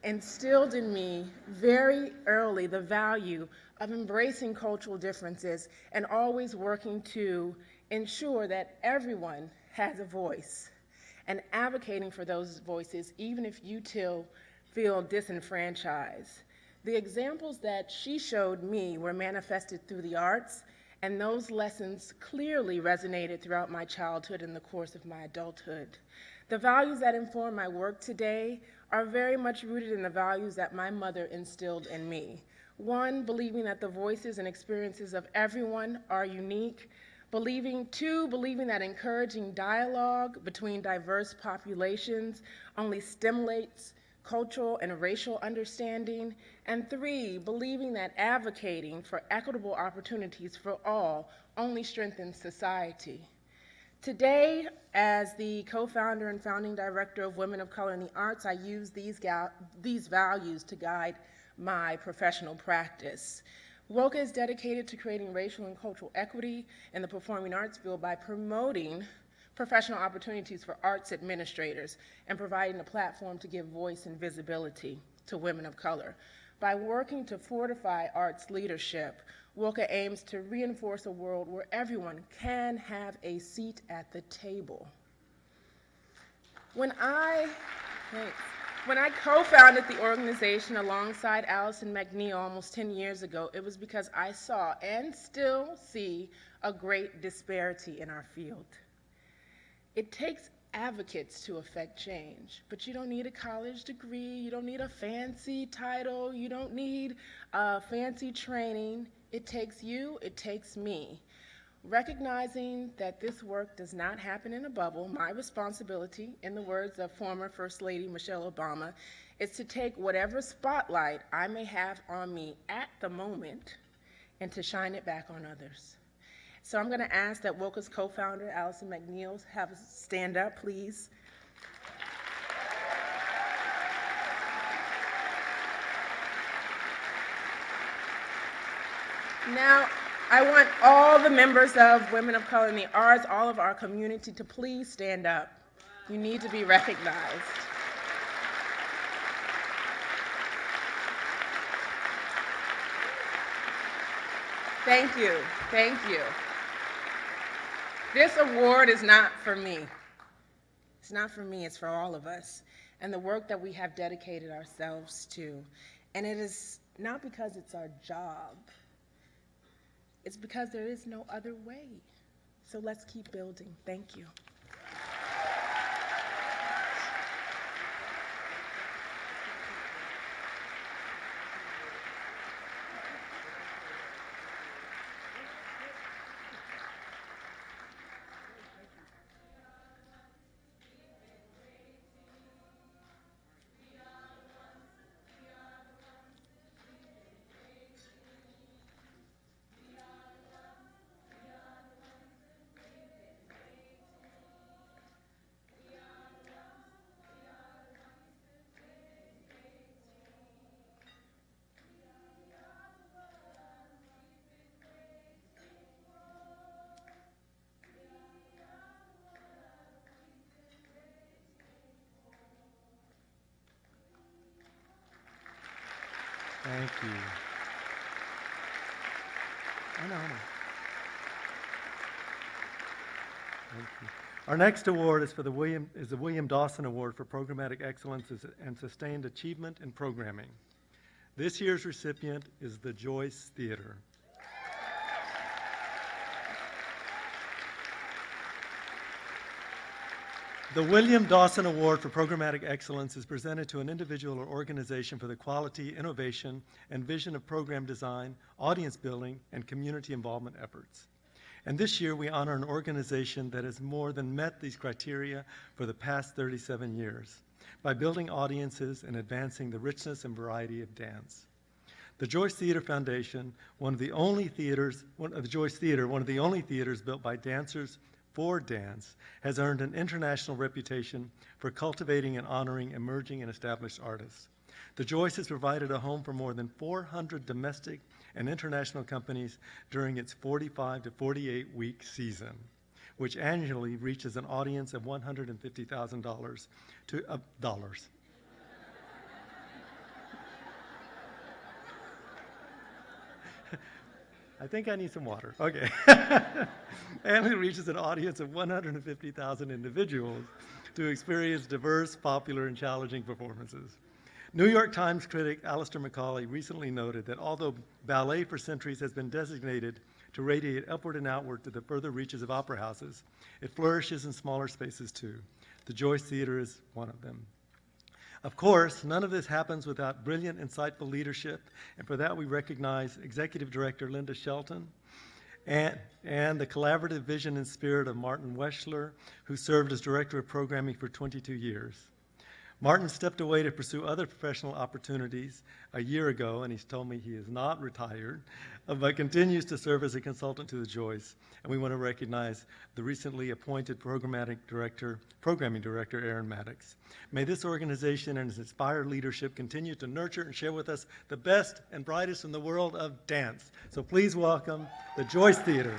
instilled in me very early the value of embracing cultural differences and always working to ensure that everyone has a voice and advocating for those voices, even if you too feel disenfranchised. The examples that she showed me were manifested through the arts, and those lessons clearly resonated throughout my childhood and the course of my adulthood. The values that inform my work today are very much rooted in the values that my mother instilled in me. One, believing that the voices and experiences of everyone are unique. Two, believing that encouraging dialogue between diverse populations only stimulates cultural and racial understanding. And 3, believing that advocating for equitable opportunities for all only strengthens society. Today, as the co-founder and founding director of Women of Color in the Arts, I use these values to guide my professional practice. WOCA is dedicated to creating racial and cultural equity in the performing arts field by promoting professional opportunities for arts administrators and providing a platform to give voice and visibility to women of color. By working to fortify arts leadership, WOCA aims to reinforce a world where everyone can have a seat at the table. When I co-founded the organization alongside Allison McNeil almost 10 years ago, it was because I saw and still see a great disparity in our field. It takes advocates to affect change, but you don't need a college degree, you don't need a fancy title, you don't need fancy training. It takes you, it takes me. Recognizing that this work does not happen in a bubble, my responsibility, in the words of former First Lady Michelle Obama, is to take whatever spotlight I may have on me at the moment and to shine it back on others. So I'm going to ask that WOCA's co-founder, Allison McNeil, have us stand up, please. Now, I want all the members of Women of Color in the Arts, all of our community, to please stand up. You need to be recognized. Thank you, thank you. This award is not for me. It's not for me, it's for all of us and the work that we have dedicated ourselves to. And it is not because it's our job, it's because there is no other way. So let's keep building. Thank you. Thank you. I know. Thank you. Our next award is for the William Dawson Award for Programmatic Excellence and Sustained Achievement in Programming. This year's recipient is the Joyce Theater. The William Dawson Award for Programmatic Excellence is presented to an individual or organization for the quality, innovation, and vision of program design, audience building, and community involvement efforts. And this year we honor an organization that has more than met these criteria for the past 37 years by building audiences and advancing the richness and variety of dance. The Joyce Theater Foundation, one of the only theaters built by dancers for dance, has earned an international reputation for cultivating and honoring emerging and established artists. The Joyce has provided a home for more than 400 domestic and international companies during its 45 to 48-week season, which annually reaches an audience of $150,000 to dollars. I think I need some water. Okay. And it reaches an audience of 150,000 individuals to experience diverse, popular, and challenging performances. New York Times critic Alistair Macaulay recently noted that although ballet for centuries has been designated to radiate upward and outward to the further reaches of opera houses, it flourishes in smaller spaces too. The Joyce Theater is one of them. Of course, none of this happens without brilliant, insightful leadership, and for that we recognize Executive Director Linda Shelton and the collaborative vision and spirit of Martin Weschler, who served as Director of Programming for 22 years. Martin stepped away to pursue other professional opportunities a year ago, and he's told me he is not retired, but continues to serve as a consultant to the Joyce. And we want to recognize the recently appointed programming director, Aaron Maddox. May this organization and its inspired leadership continue to nurture and share with us the best and brightest in the world of dance. So please welcome the Joyce Theater.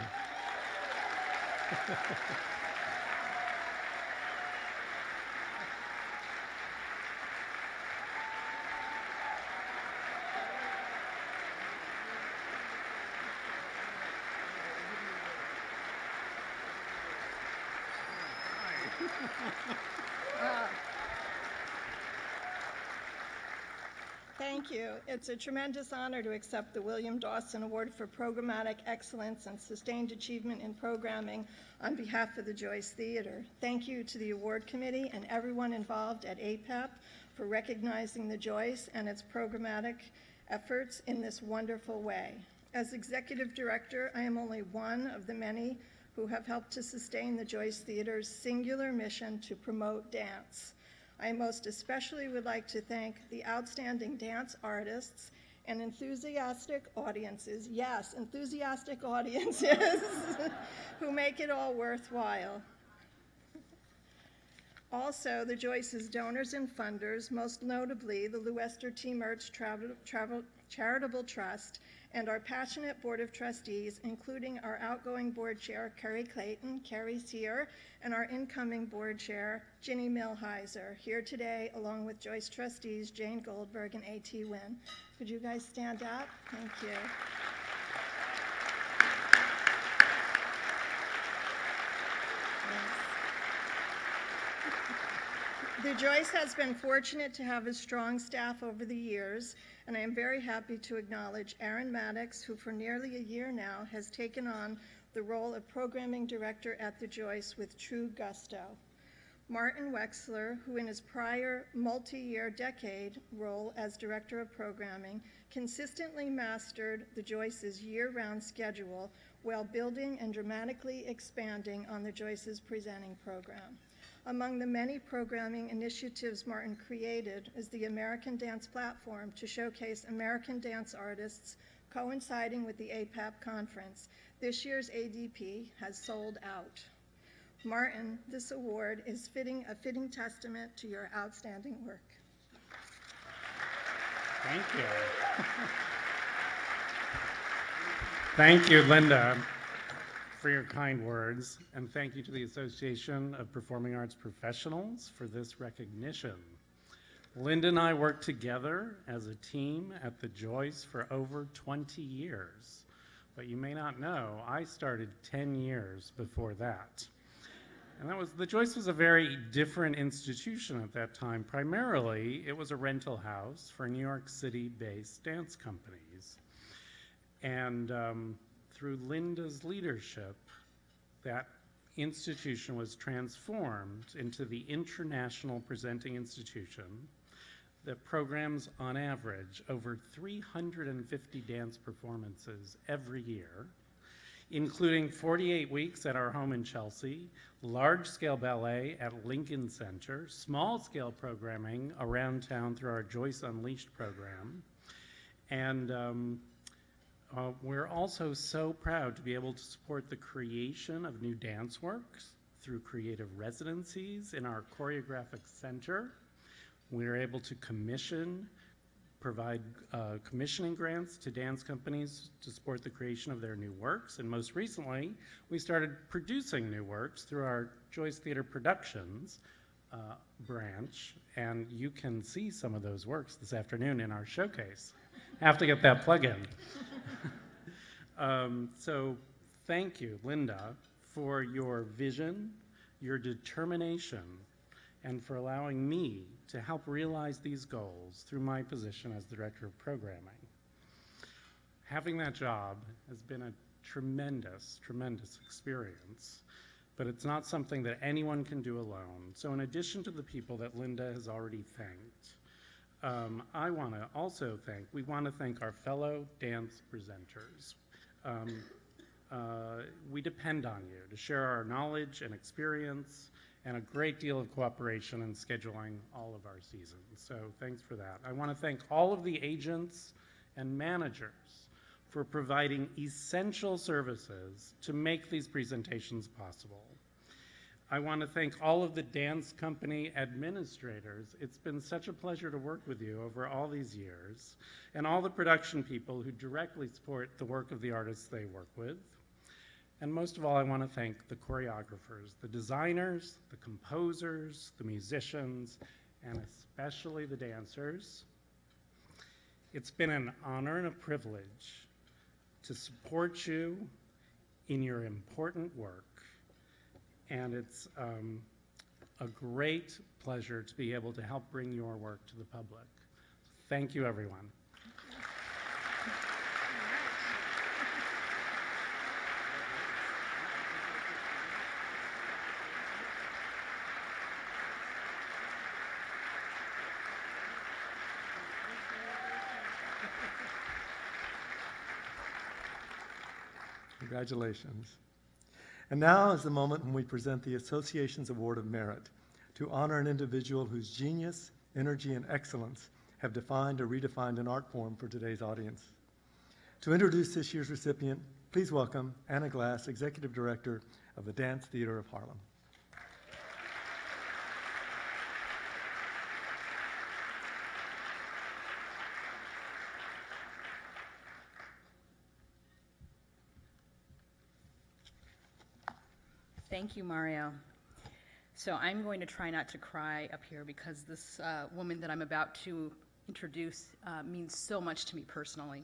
Thank you. It's a tremendous honor to accept the William Dawson Award for Programmatic Excellence and Sustained Achievement in Programming on behalf of the Joyce Theater. Thank you to the award committee and everyone involved at APAP for recognizing the Joyce and its programmatic efforts in this wonderful way. As executive director, I am only one of the many who have helped to sustain the Joyce Theater's singular mission to promote dance. I most especially would like to thank the outstanding dance artists and enthusiastic audiences, yes, enthusiastic audiences, who make it all worthwhile. Also, the Joyce's donors and funders, most notably the Leicester T. Mertz Charitable Trust, and our passionate Board of Trustees, including our outgoing Board Chair, Kerry Clayton, Kerry's here, and our incoming Board Chair, Ginny Milheiser, here today, along with Joyce Trustees, Jane Goldberg and A.T. Wynn. Could you guys stand up? Thank you. The Joyce has been fortunate to have a strong staff over the years, and I am very happy to acknowledge Aaron Maddox, who for nearly a year now has taken on the role of programming director at the Joyce with true gusto. Martin Wexler, who in his prior multi-year decade role as director of programming, consistently mastered the Joyce's year-round schedule while building and dramatically expanding on the Joyce's presenting program. Among the many programming initiatives Martin created is the American Dance Platform to showcase American dance artists coinciding with the APAP conference. This year's ADP has sold out. Martin, this award is a fitting testament to your outstanding work. Thank you. Thank you, Linda, for your kind words, and thank you to the Association of Performing Arts Professionals for this recognition. Linda and I worked together as a team at the Joyce for over 20 years, but you may not know, I started 10 years before that. And the Joyce was a very different institution at that time. Primarily, it was a rental house for New York City-based dance companies. And through Linda's leadership, that institution was transformed into the international presenting institution that programs, on average, over 350 dance performances every year, including 48 weeks at our home in Chelsea, large-scale ballet at Lincoln Center, small-scale programming around town through our Joyce Unleashed program, and we're also so proud to be able to support the creation of new dance works through creative residencies in our choreographic center. We're able to provide commissioning grants to dance companies to support the creation of their new works. And most recently, we started producing new works through our Joyce Theater Productions branch. And you can see some of those works this afternoon in our showcase. Have to get that plug in. So thank you, Linda, for your vision, your determination, and for allowing me to help realize these goals through my position as Director of Programming. Having that job has been a tremendous, tremendous experience, but it's not something that anyone can do alone. So in addition to the people that Linda has already thanked, we want to thank our fellow dance presenters. We depend on you to share our knowledge and experience and a great deal of cooperation in scheduling all of our seasons. So thanks for that. I want to thank all of the agents and managers for providing essential services to make these presentations possible. I want to thank all of the dance company administrators. It's been such a pleasure to work with you over all these years, and all the production people who directly support the work of the artists they work with. And most of all, I want to thank the choreographers, the designers, the composers, the musicians, and especially the dancers. It's been an honor and a privilege to support you in your important work. And it's a great pleasure to be able to help bring your work to the public. Thank you, everyone. Congratulations. And now is the moment when we present the Association's Award of Merit to honor an individual whose genius, energy, and excellence have defined or redefined an art form for today's audience. To introduce this year's recipient, please welcome Anna Glass, Executive Director of the Dance Theater of Harlem. Thank you, Mario. So I'm going to try not to cry up here because this woman that I'm about to introduce means so much to me personally.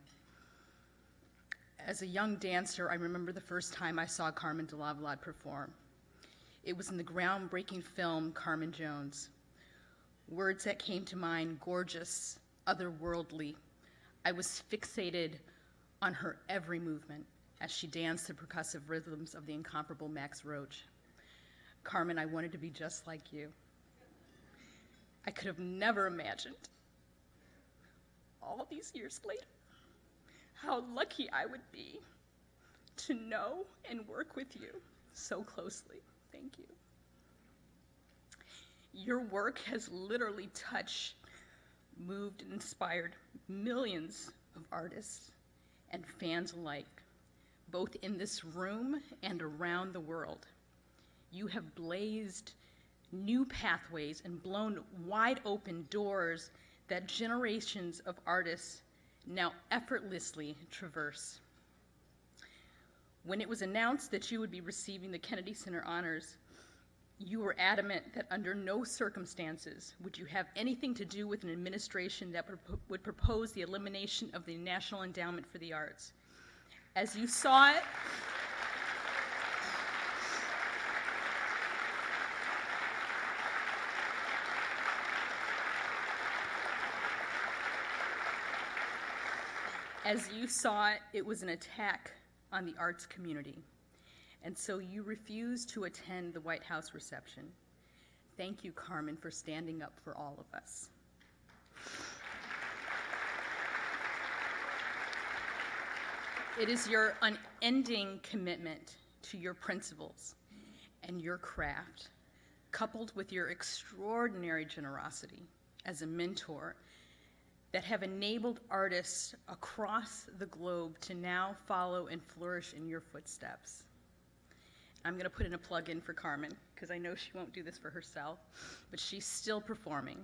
As a young dancer, I remember the first time I saw Carmen de Lavallade perform. It was in the groundbreaking film Carmen Jones. Words that came to mind: gorgeous, otherworldly. I was fixated on her every movement as she danced the percussive rhythms of the incomparable Max Roach. Carmen, I wanted to be just like you. I could have never imagined, all these years later, how lucky I would be to know and work with you so closely. Thank you. Your work has literally touched, moved, and inspired millions of artists and fans alike, both in this room and around the world. You have blazed new pathways and blown wide open doors that generations of artists now effortlessly traverse. When it was announced that you would be receiving the Kennedy Center honors, you were adamant that under no circumstances would you have anything to do with an administration that would propose the elimination of the National Endowment for the Arts. As you saw it, it was an attack on the arts community. And so you refused to attend the White House reception. Thank you, Carmen, for standing up for all of us. It is your unending commitment to your principles and your craft, coupled with your extraordinary generosity as a mentor, that have enabled artists across the globe to now follow and flourish in your footsteps. I'm going to put in a plug in for Carmen, because I know she won't do this for herself, but she's still performing.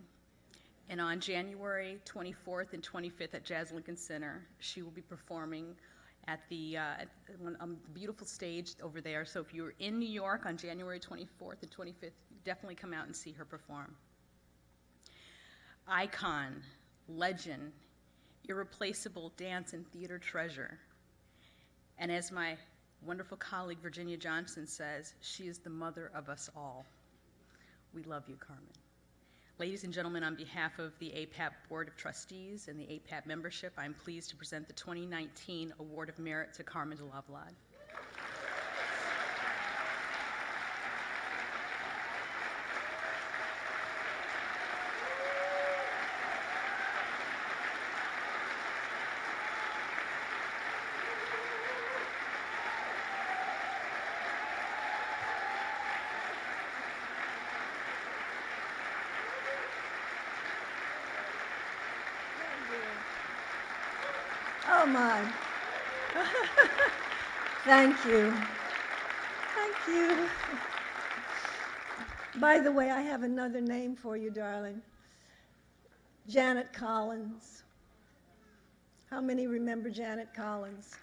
And on January 24th and 25th at Jazz Lincoln Center, she will be performing at the beautiful stage over there. So if you're in New York on January 24th and 25th, definitely come out and see her perform. Icon, legend, irreplaceable dance and theater treasure. And as my wonderful colleague Virginia Johnson says, she is the mother of us all. We love you, Carmen. Ladies and gentlemen, on behalf of the APAP Board of Trustees and the APAP membership, I'm pleased to present the 2019 Award of Merit to Carmen de Lavallade. Oh my. Thank you. Thank you. By the way, I have another name for you, darling. Janet Collins. How many remember Janet Collins?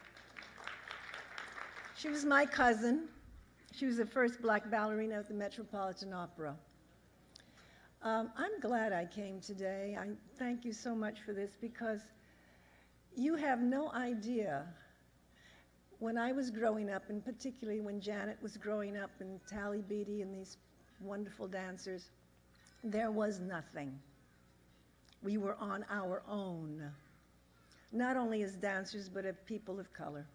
She was my cousin. She was the first black ballerina at the Metropolitan Opera. I'm glad I came today. I thank you so much for this, because you have no idea, when I was growing up, and particularly when Janet was growing up, and Tally Beatty and these wonderful dancers, there was nothing. We were on our own, not only as dancers, but as people of color.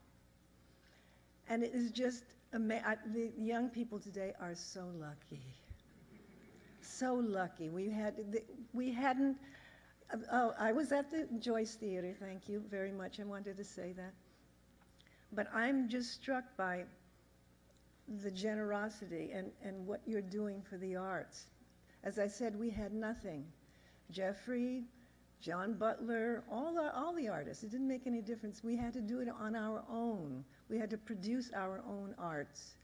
And it is just, the young people today are so lucky. So lucky. I was at the Joyce Theater, thank you very much. I wanted to say that. But I'm just struck by the generosity and what you're doing for the arts. As I said, we had nothing. Jeffrey, John Butler, all the artists, it didn't make any difference. We had to do it on our own. We had to produce our own arts.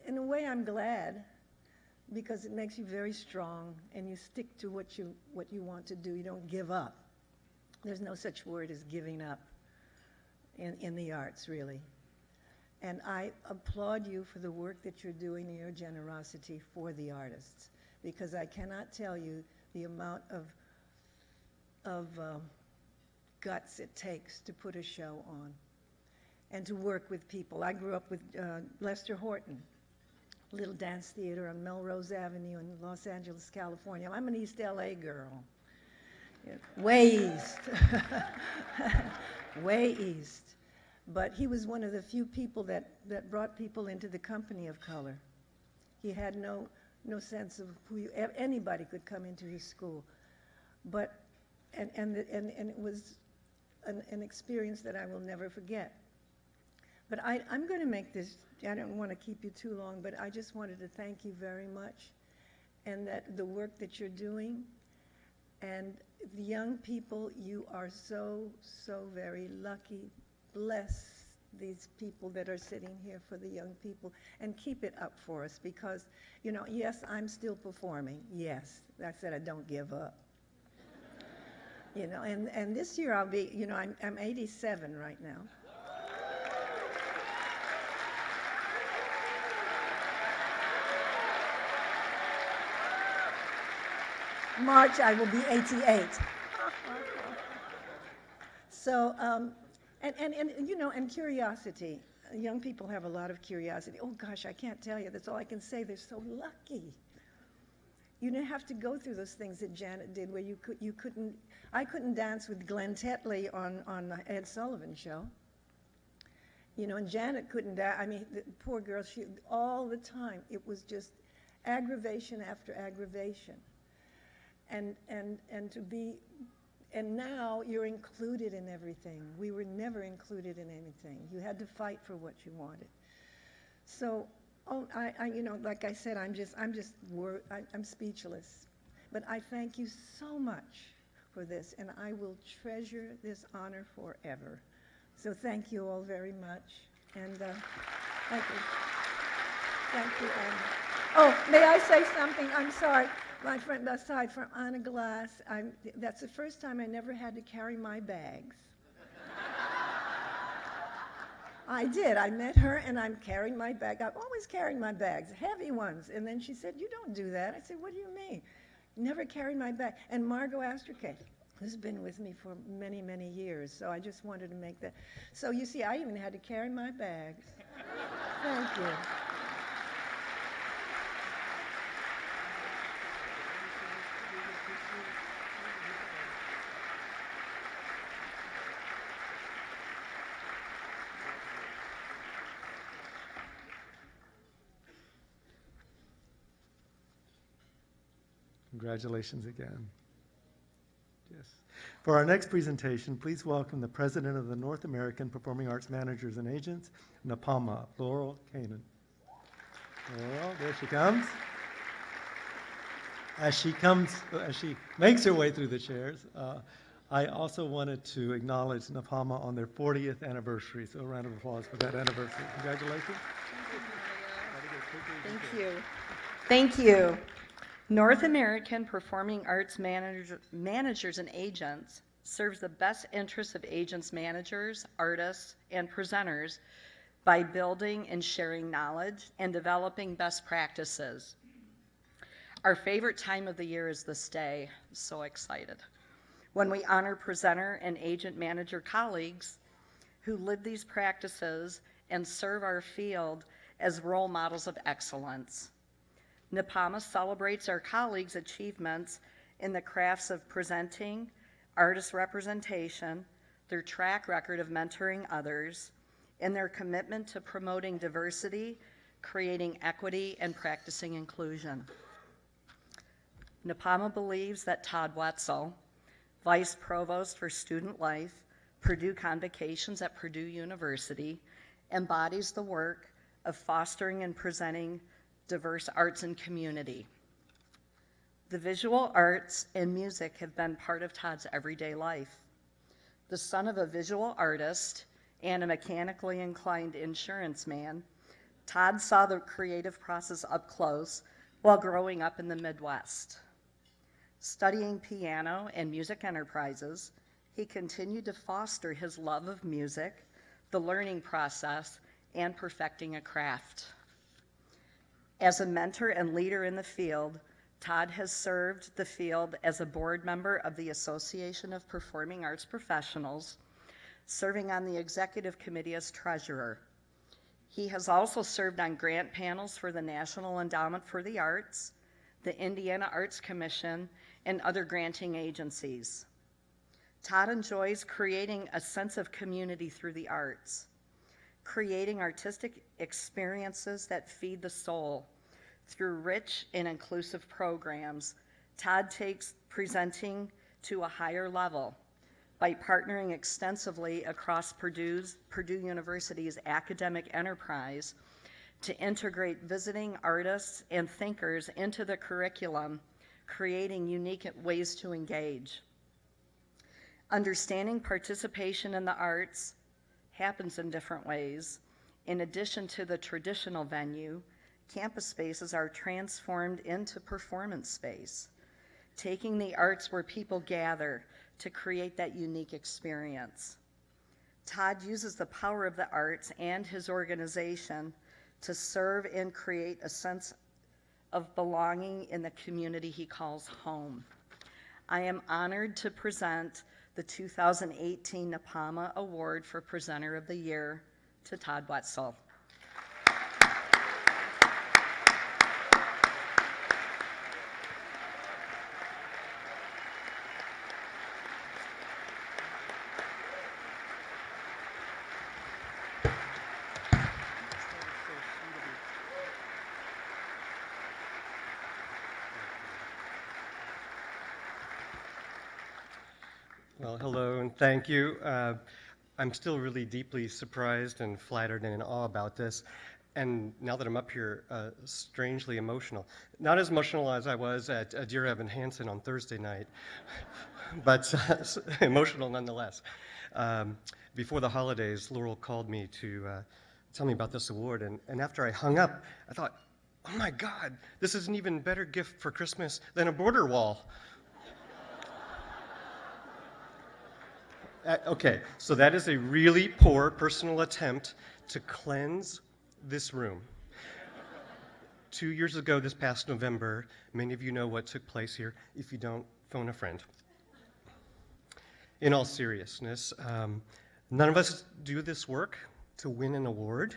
In a way, I'm glad, because it makes you very strong and you stick to what you want to do. You don't give up. There's no such word as giving up in the arts, really. And I applaud you for the work that you're doing and your generosity for the artists, because I cannot tell you the amount of guts it takes to put a show on and to work with people. I grew up with Lester Horton, little dance theater on Melrose Avenue in Los Angeles, California. I'm an East LA girl. Yeah, way east. Way east. But he was one of the few people that brought people into the company of color. He had no sense of anybody could come into his school. But, and it was an experience that I will never forget. But I'm going to make this, I don't want to keep you too long, but I just wanted to thank you very much, and that the work that you're doing, and the young people, you are so very lucky. Bless these people that are sitting here for the young people, and keep it up for us, because, you know, yes, I'm still performing. Yes, I said I don't give up. You know, and this year I'll be, you know, I'm 87 right now. March, I will be 88. So, and you know, and curiosity. Young people have a lot of curiosity. Oh gosh, I can't tell you. That's all I can say. They're so lucky. You didn't have to go through those things that Janet did, where I couldn't dance with Glenn Tetley on the Ed Sullivan Show. You know, and Janet couldn't dance. I mean, the poor girl, she all the time. It was just aggravation after aggravation. And now you're included in everything. We were never included in anything. You had to fight for what you wanted. So, you know, like I said, I'm speechless. But I thank you so much for this, and I will treasure this honor forever. So thank you all very much, and thank you. Thank you. Oh, may I say something? I'm sorry. My friend, aside from Anna Glass, that's the first time I never had to carry my bags. I did. I met her, and I'm carrying my bag. I'm always carrying my bags, heavy ones. And then she said, "You don't do that." I said, "What do you mean?" Never carried my bag. And Margot Astrocade, who's been with me for many, many years. So I just wanted to make that. So you see, I even had to carry my bags. Thank you. Congratulations again. Yes. For our next presentation, please welcome the President of the North American Performing Arts Managers and Agents, NAPAMA, Laurel Kanan. Laurel, there she comes. As she makes her way through the chairs, I also wanted to acknowledge NAPAMA on their 40th anniversary. So a round of applause for that anniversary. Congratulations. Thank you. Thank you. North American Performing Arts Managers and Agents serves the best interests of agents, managers, artists, and presenters by building and sharing knowledge and developing best practices. Our favorite time of the year is this day. I'm so excited. When we honor presenter and agent manager colleagues who live these practices and serve our field as role models of excellence. NAPAMA celebrates our colleagues' achievements in the crafts of presenting, artist representation, their track record of mentoring others, and their commitment to promoting diversity, creating equity, and practicing inclusion. NAPAMA believes that Todd Wetzel, Vice Provost for Student Life, Purdue Convocations at Purdue University, embodies the work of fostering and presenting diverse arts and community. The visual arts and music have been part of Todd's everyday life. The son of a visual artist and a mechanically inclined insurance man, Todd saw the creative process up close while growing up in the Midwest. Studying piano and music enterprises, he continued to foster his love of music, the learning process, and perfecting a craft. As a mentor and leader in the field, Todd has served the field as a board member of the Association of Performing Arts Professionals, serving on the executive committee as treasurer. He has also served on grant panels for the National Endowment for the Arts, the Indiana Arts Commission, and other granting agencies. Todd enjoys creating a sense of community through the arts, creating artistic experiences that feed the soul. Through rich and inclusive programs, Todd takes presenting to a higher level by partnering extensively across Purdue University's academic enterprise to integrate visiting artists and thinkers into the curriculum, creating unique ways to engage. Understanding participation in the arts happens in different ways. In addition to the traditional venue, campus spaces are transformed into performance space, taking the arts where people gather to create that unique experience. Todd uses the power of the arts and his organization to serve and create a sense of belonging in the community he calls home. I am honored to present the 2018 NAPAMA Award for Presenter of the Year to Todd Wetzel. Well, hello and thank you. I'm still really deeply surprised and flattered and in awe about this. And now that I'm up here, strangely emotional. Not as emotional as I was at Dear Evan Hansen on Thursday night, but emotional nonetheless. Before the holidays, Laurel called me to tell me about this award. And after I hung up, I thought, oh my God, this is an even better gift for Christmas than a border wall. Okay, so that is a really poor personal attempt to cleanse this room. 2 years ago, this past November, many of you know what took place here. If you don't, phone a friend. In all seriousness, none of us do this work to win an award.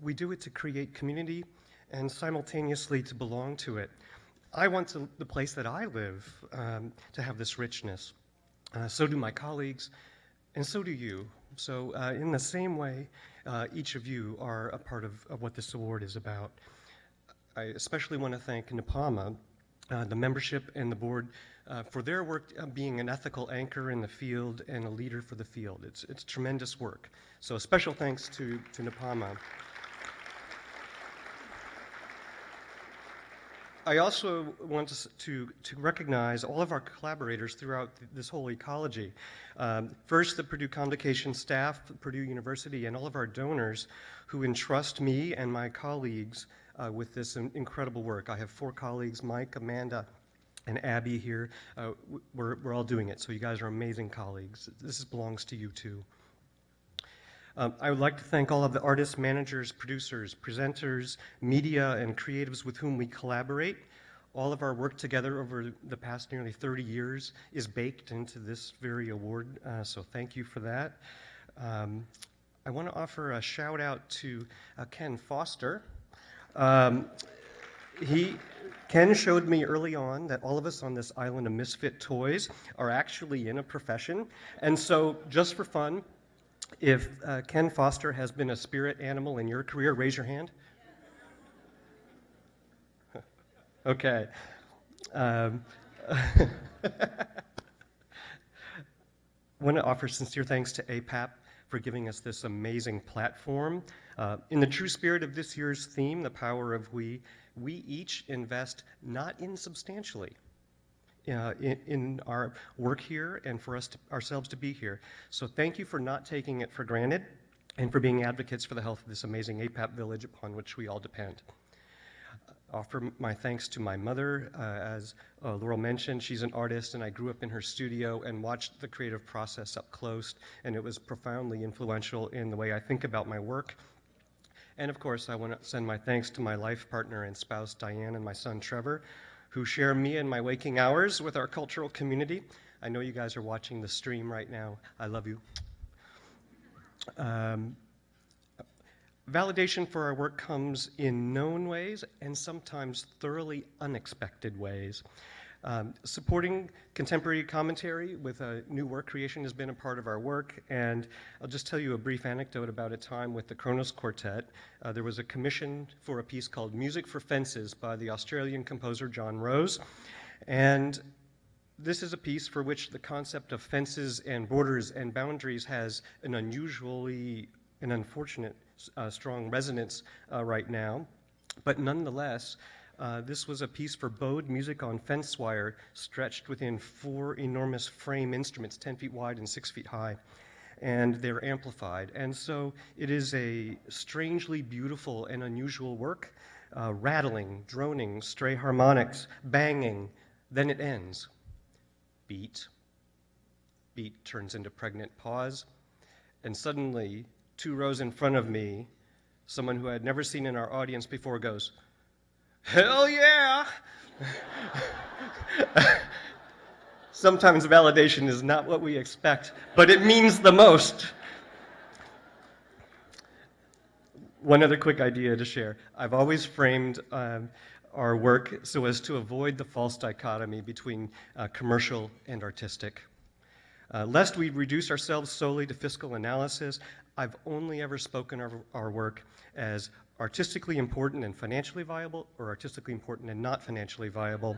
We do it to create community and simultaneously to belong to it. I want the place that I live to have this richness. So do my colleagues, and so do you. So in the same way, each of you are a part of what this award is about. I especially want to thank NAPAMA, the membership and the board, for their work being an ethical anchor in the field and a leader for the field. It's tremendous work. So a special thanks to NAPAMA. I also want to recognize all of our collaborators throughout this whole ecology. First, the Purdue Convocation staff, Purdue University, and all of our donors who entrust me and my colleagues with this incredible work. I have 4 colleagues, Mike, Amanda, and Abby here. We're all doing it, so you guys are amazing colleagues. This belongs to you too. I would like to thank all of the artists, managers, producers, presenters, media, and creatives with whom we collaborate. All of our work together over the past nearly 30 years is baked into this very award, so thank you for that. I want to offer a shout out to Ken Foster. Ken Ken showed me early on that all of us on this island of misfit toys are actually in a profession. And so, just for fun, if Ken Foster has been a spirit animal in your career, raise your hand. Okay. Want to offer sincere thanks to APAP for giving us this amazing platform. In the true spirit of this year's theme, the power of we each invest not insubstantially in our work here and for ourselves to be here. So thank you for not taking it for granted and for being advocates for the health of this amazing APAP village upon which we all depend. Offer my thanks to my mother. As Laurel mentioned, she's an artist, and I grew up in her studio and watched the creative process up close, and it was profoundly influential in the way I think about my work. And of course, I want to send my thanks to my life partner and spouse, Diane, and my son, Trevor, who share me in my waking hours with our cultural community. I know you guys are watching the stream right now. I love you. Validation for our work comes in known ways and sometimes thoroughly unexpected ways. Supporting contemporary commentary with new work creation has been a part of our work, and I'll just tell you a brief anecdote about a time with the Kronos Quartet. There was a commission for a piece called Music for Fences by the Australian composer John Rose, and this is a piece for which the concept of fences and borders and boundaries has an unfortunate strong resonance right now, but nonetheless, this was a piece for bowed music on fence wire stretched within 4 enormous frame instruments, 10 feet wide and 6 feet high, and they're amplified. And so it is a strangely beautiful and unusual work, rattling, droning, stray harmonics, banging, then it ends. Beat. Beat turns into pregnant pause, and suddenly, 2 rows in front of me, someone who I had never seen in our audience before goes, "Hell yeah!" Sometimes validation is not what we expect, but it means the most. One other quick idea to share. I've always framed our work so as to avoid the false dichotomy between commercial and artistic. Lest we reduce ourselves solely to fiscal analysis, I've only ever spoken of our work as artistically important and financially viable, or artistically important and not financially viable.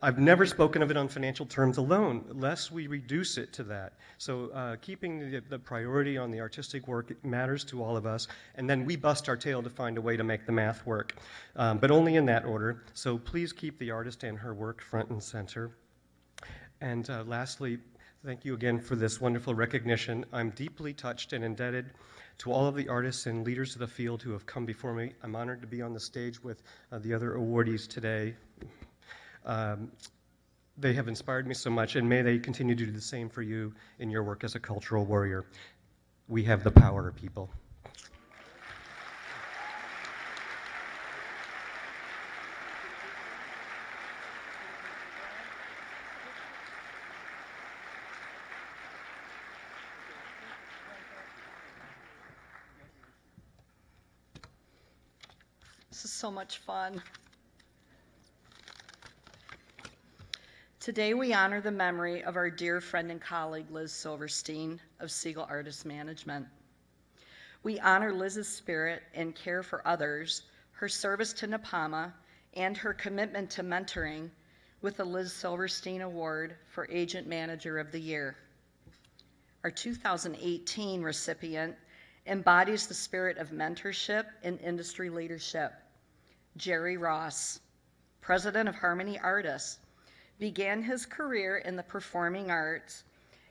I've never spoken of it on financial terms alone, lest we reduce it to that. So keeping the priority on the artistic work matters to all of us, and then we bust our tail to find a way to make the math work, but only in that order. So please keep the artist and her work front and center. And lastly, thank you again for this wonderful recognition. I'm deeply touched and indebted to all of the artists and leaders of the field who have come before me. I'm honored to be on the stage with the other awardees today. They have inspired me so much, and may they continue to do the same for you in your work as a cultural warrior. We have the power, people. This is so much fun. Today we honor the memory of our dear friend and colleague Liz Silverstein of Siegel Artist Management. We honor Liz's spirit and care for others, her service to NAPAMA, and her commitment to mentoring with the Liz Silverstein Award for Agent Manager of the Year. Our 2018 recipient embodies the spirit of mentorship and industry leadership. Jerry Ross, president of Harmony Artists, began his career in the performing arts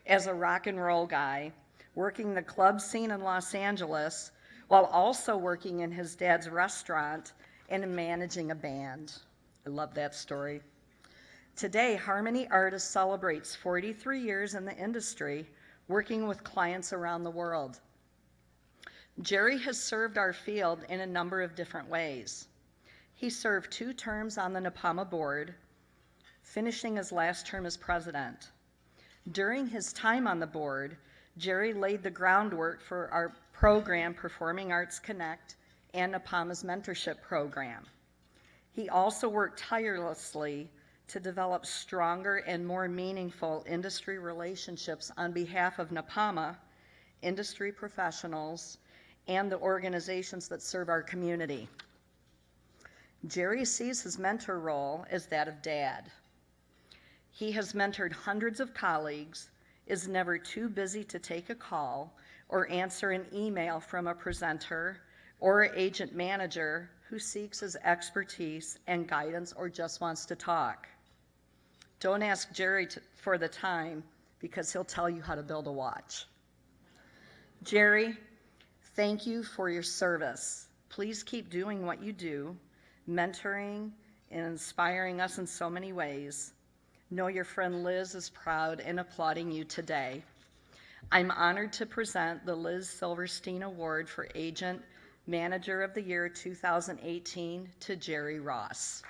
as a rock and roll guy, working the club scene in Los Angeles while also working in his dad's restaurant and managing a band. I love that story. Today, Harmony Artists celebrates 43 years in the industry, working with clients around the world. Jerry has served our field in a number of different ways. He served 2 terms on the NAPAMA board, finishing his last term as president. During his time on the board, Jerry laid the groundwork for our program, Performing Arts Connect, and NAPAMA's mentorship program. He also worked tirelessly to develop stronger and more meaningful industry relationships on behalf of NAPAMA, industry professionals, and the organizations that serve our community. Jerry sees his mentor role as that of dad. He has mentored hundreds of colleagues, is never too busy to take a call or answer an email from a presenter or agent manager who seeks his expertise and guidance or just wants to talk. Don't ask Jerry for the time, because he'll tell you how to build a watch. Jerry, thank you for your service. Please keep doing what you do, mentoring and inspiring us in so many ways. Know your friend Liz is proud and applauding you today. I'm honored to present the Liz Silverstein Award for Agent Manager of the Year 2018 to Jerry Ross.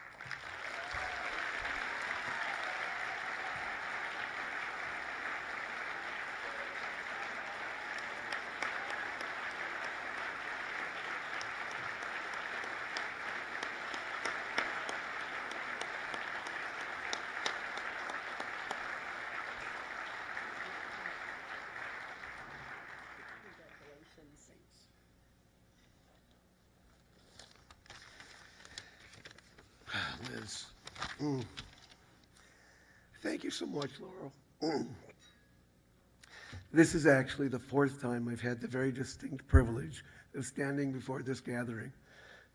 Liz. Thank you so much, Laurel. This is actually the fourth time I've had the very distinct privilege of standing before this gathering.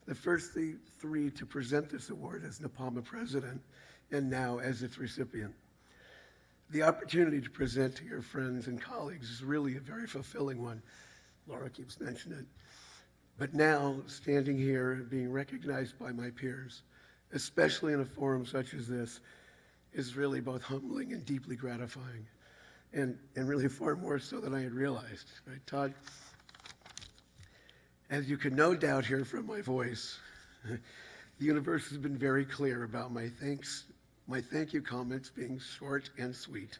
The first three to present this award as NAPAMA president, and now as its recipient. The opportunity to present to your friends and colleagues is really a very fulfilling one. Laura keeps mentioning it. But now, standing here and being recognized by my peers, especially in a forum such as this, is really both humbling and deeply gratifying, and really far more so than I had realized. Right, Todd? As you can no doubt hear from my voice, the universe has been very clear about my thank you comments being short and sweet.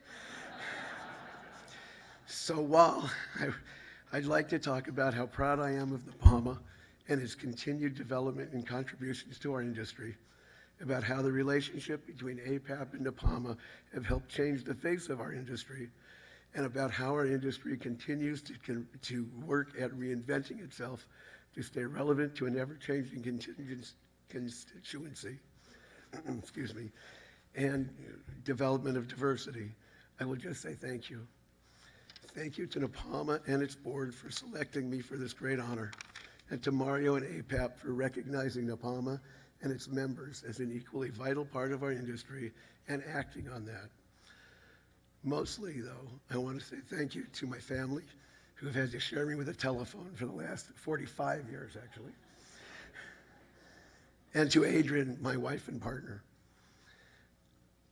So while I'd like to talk about how proud I am of NAPAMA and its continued development and contributions to our industry, about how the relationship between APAP and NAPAMA have helped change the face of our industry, and about how our industry continues to work at reinventing itself to stay relevant to an ever-changing constituency, excuse me, and development of diversity, I will just say thank you. Thank you to NAPAMA and its board for selecting me for this great honor, and to Mario and APAP for recognizing NAPAMA and its members as an equally vital part of our industry and acting on that. Mostly, though, I want to say thank you to my family, who have had to share me with a telephone for the last 45 years, actually. And to Adrian, my wife and partner.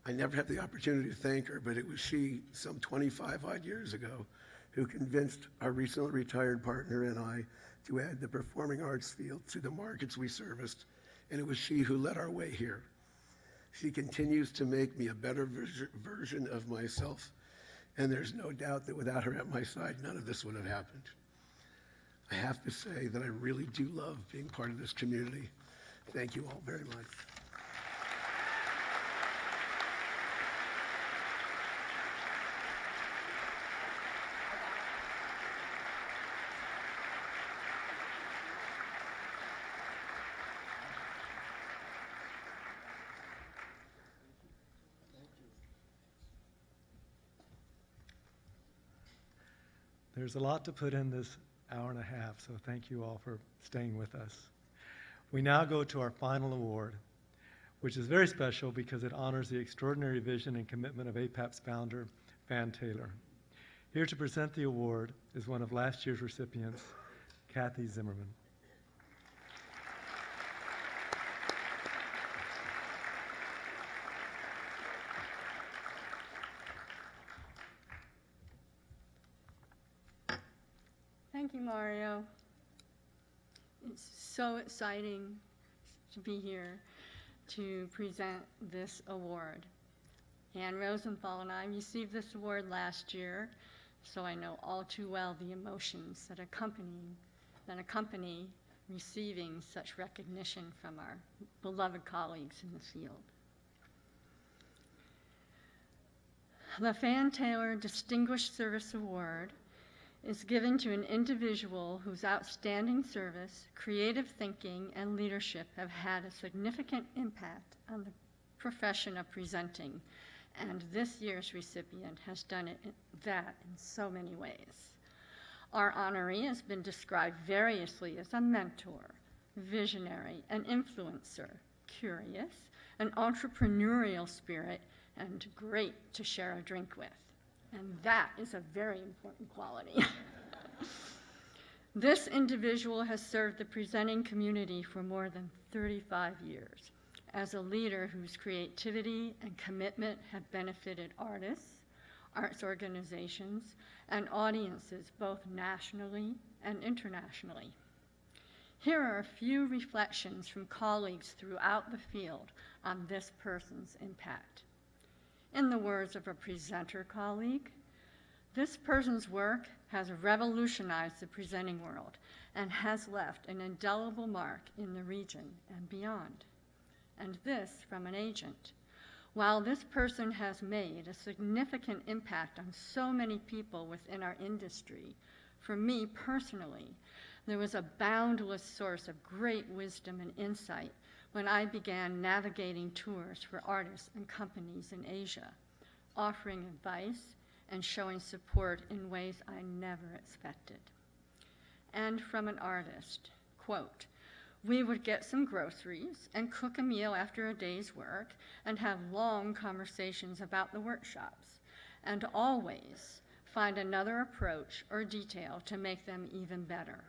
I never had the opportunity to thank her, but it was she, some 25 odd years ago, who convinced our recently retired partner and I to add the performing arts field to the markets we serviced, and it was she who led our way here. She continues to make me a better version of myself, and there's no doubt that without her at my side, none of this would have happened. I have to say that I really do love being part of this community. Thank you all very much. There's a lot to put in this hour and a half, so thank you all for staying with us. We now go to our final award, which is very special because it honors the extraordinary vision and commitment of APAP's founder, Van Taylor. Here to present the award is one of last year's recipients, Kathy Zimmerman. Thank you, Mario. It's so exciting to be here to present this award. Ann Rosenthal and I received this award last year, so I know all too well the emotions that accompany receiving such recognition from our beloved colleagues in the field. The Fan Taylor Distinguished Service Award is given to an individual whose outstanding service, creative thinking, and leadership have had a significant impact on the profession of presenting, and this year's recipient has done that in so many ways. Our honoree has been described variously as a mentor, visionary, an influencer, curious, an entrepreneurial spirit, and great to share a drink with. And that is a very important quality. This individual has served the presenting community for more than 35 years as a leader whose creativity and commitment have benefited artists, arts organizations, and audiences both nationally and internationally. Here are a few reflections from colleagues throughout the field on this person's impact. In the words of a presenter colleague, this person's work has revolutionized the presenting world and has left an indelible mark in the region and beyond. And this from an agent. While this person has made a significant impact on so many people within our industry, for me personally, there was a boundless source of great wisdom and insight when I began navigating tours for artists and companies in Asia, offering advice and showing support in ways I never expected. And from an artist, quote, "We would get some groceries and cook a meal after a day's work and have long conversations about the workshops, and always find another approach or detail to make them even better.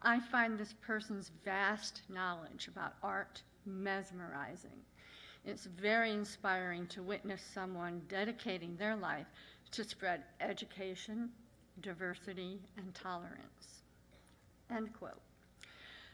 I find this person's vast knowledge about art mesmerizing. It's very inspiring to witness someone dedicating their life to spread education, diversity, and tolerance." End quote.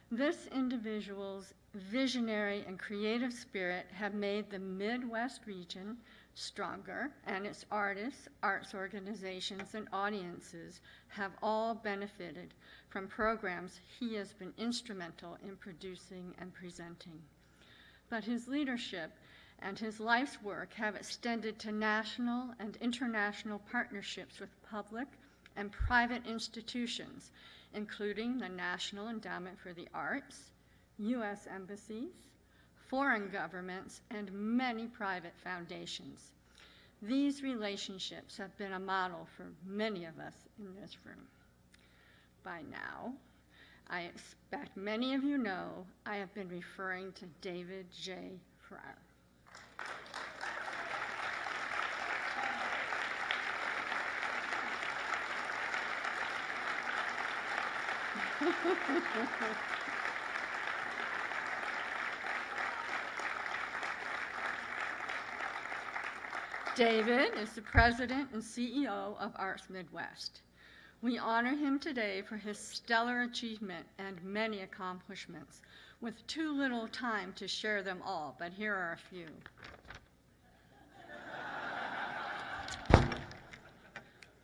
This individual's visionary and creative spirit have made the Midwest region stronger, and its artists, arts organizations, and audiences have all benefited from programs he has been instrumental in producing and presenting. But his leadership and his life's work have extended to national and international partnerships with public and private institutions, including the National Endowment for the Arts, U.S. embassies, foreign governments, and many private foundations. These relationships have been a model for many of us in this room. By now, I expect many of you know I have been referring to David J. Fryer. David is the president and CEO of Arts Midwest. We honor him today for his stellar achievement and many accomplishments, with too little time to share them all, but here are a few.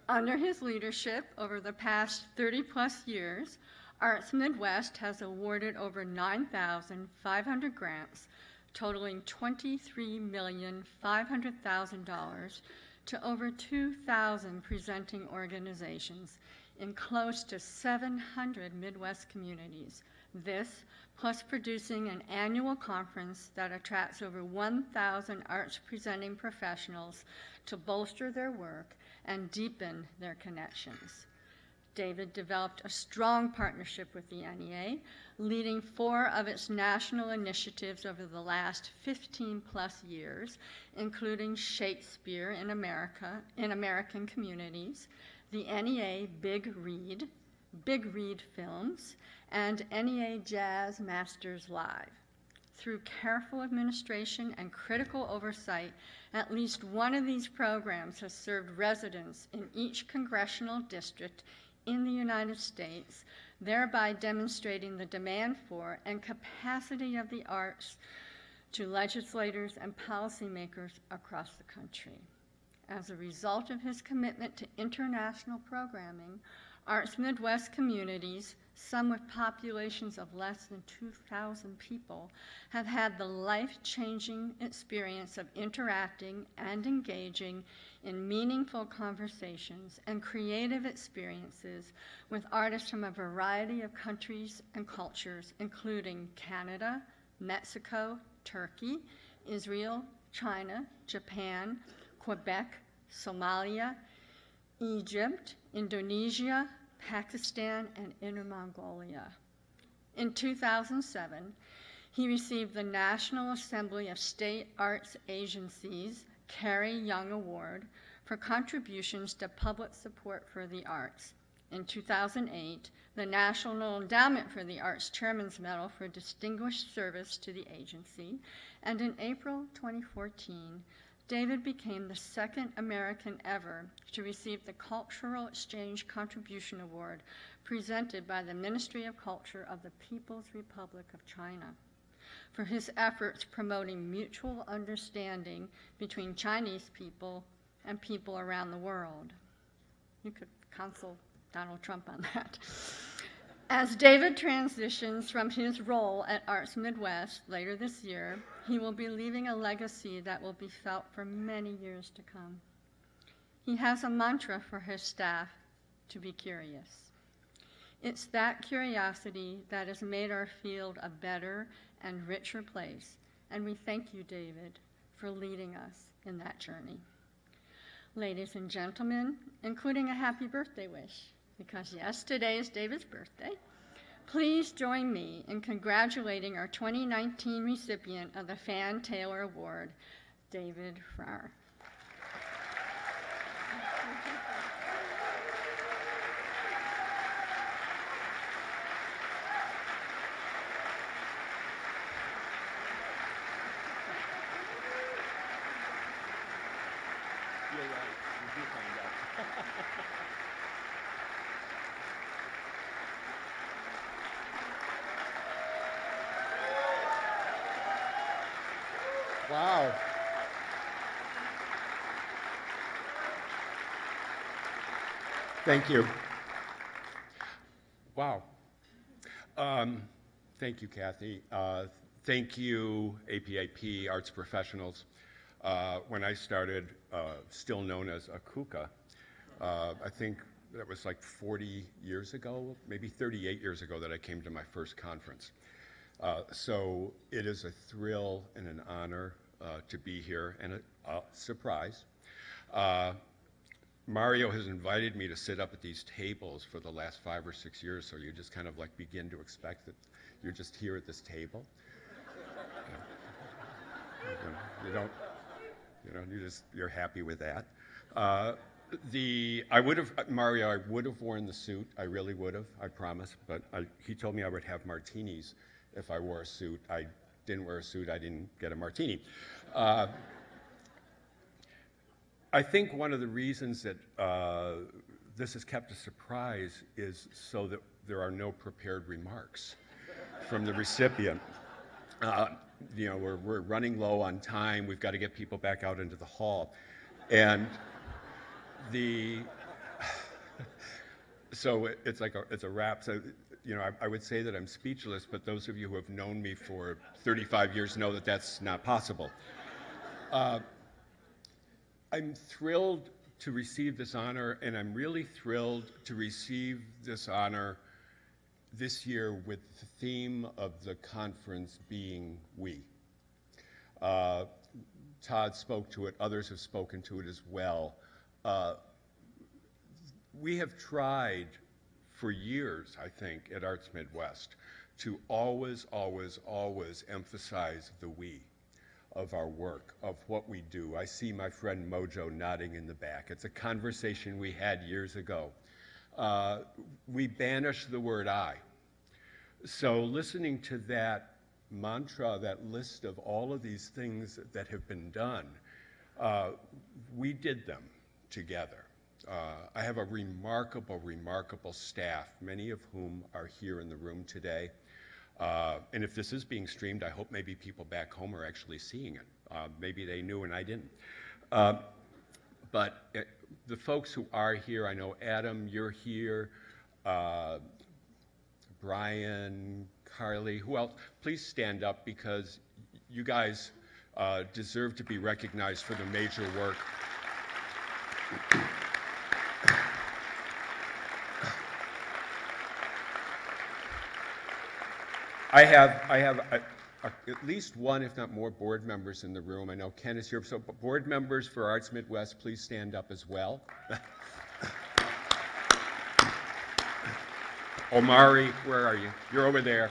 Under his leadership over the past 30-plus years, Arts Midwest has awarded over 9,500 grants, totaling $23,500,000 to over 2,000 presenting organizations in close to 700 Midwest communities. This, plus producing an annual conference that attracts over 1,000 arts presenting professionals to bolster their work and deepen their connections. David developed a strong partnership with the NEA, leading 4 of its national initiatives over the last 15-plus years, including Shakespeare in American communities, the NEA Big Read Films, and NEA Jazz Masters Live. Through careful administration and critical oversight, at least one of these programs has served residents in each congressional district in the United States, thereby demonstrating the demand for and capacity of the arts to legislators and policymakers across the country. As a result of his commitment to international programming, Arts Midwest communities some with populations of less than 2,000 people, have had the life-changing experience of interacting and engaging in meaningful conversations and creative experiences with artists from a variety of countries and cultures, including Canada, Mexico, Turkey, Israel, China, Japan, Quebec, Somalia, Egypt, Indonesia, Pakistan, and Inner Mongolia. In 2007, he received the National Assembly of State Arts Agencies Carrie Young Award for contributions to public support for the arts. In 2008, the National Endowment for the Arts Chairman's Medal for Distinguished Service to the agency, and in April 2014, David became the second American ever to receive the Cultural Exchange Contribution Award presented by the Ministry of Culture of the People's Republic of China for his efforts promoting mutual understanding between Chinese people and people around the world. You could counsel Donald Trump on that. As David transitions from his role at Arts Midwest later this year, he will be leaving a legacy that will be felt for many years to come. He has a mantra for his staff: to be curious. It's that curiosity that has made our field a better and richer place, and we thank you, David, for leading us in that journey. Ladies and gentlemen, including a happy birthday wish, because yes, today is David's birthday, please join me in congratulating our 2019 recipient of the Fan Taylor Award, David Farrar. You're right, we do find out. Wow. Thank you. Wow. Thank you, Kathy. Thank you, APAP, arts professionals. When I started, still known as AKUKA, I think that was like 40 years ago, maybe 38 years ago that I came to my first conference. So it is a thrill and an honor to be here, and a surprise. Mario has invited me to sit up at these tables for the last 5 or 6 years, so you just kind of like begin to expect that you're just here at this table. You're happy with that. Mario, I would have worn the suit. I really would have, I promise. But he told me I would have martinis if I wore a suit. I didn't wear a suit. I didn't get a martini. I think one of the reasons that this is kept a surprise is so that there are no prepared remarks from the recipient. We're running low on time. We've got to get people back out into the hall. And so it's a wrap. So, I would say that I'm speechless, but those of you who have known me for 35 years know that that's not possible. I'm thrilled to receive this honor, and I'm really thrilled to receive this honor this year with the theme of the conference being we. Todd spoke to it, others have spoken to it as well. We have tried for years, I think, at Arts Midwest to always, always, always emphasize the we of our work, of what we do. I see my friend Mojo nodding in the back. It's a conversation we had years ago. We banish the word I. So listening to that mantra, that list of all of these things that have been done, we did them together. I have a remarkable, remarkable staff, many of whom are here in the room today. And if this is being streamed, I hope maybe people back home are actually seeing it. Maybe they knew and I didn't. But the folks who are here, I know Adam, you're here. Brian, Carly, who else? Please stand up because you guys deserve to be recognized for the major work. I have at least one, if not more, board members in the room. I know Ken is here. So board members for Arts Midwest, please stand up as well. Omari, where are you? You're over there.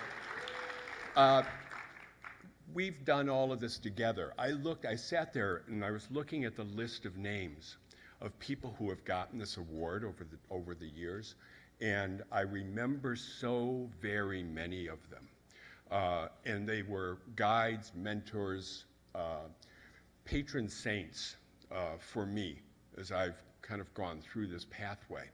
We've done all of this together. I sat there and I was looking at the list of names of people who have gotten this award over the years, and I remember so very many of them. And they were guides, mentors, patron saints for me as I've kind of gone through this pathway.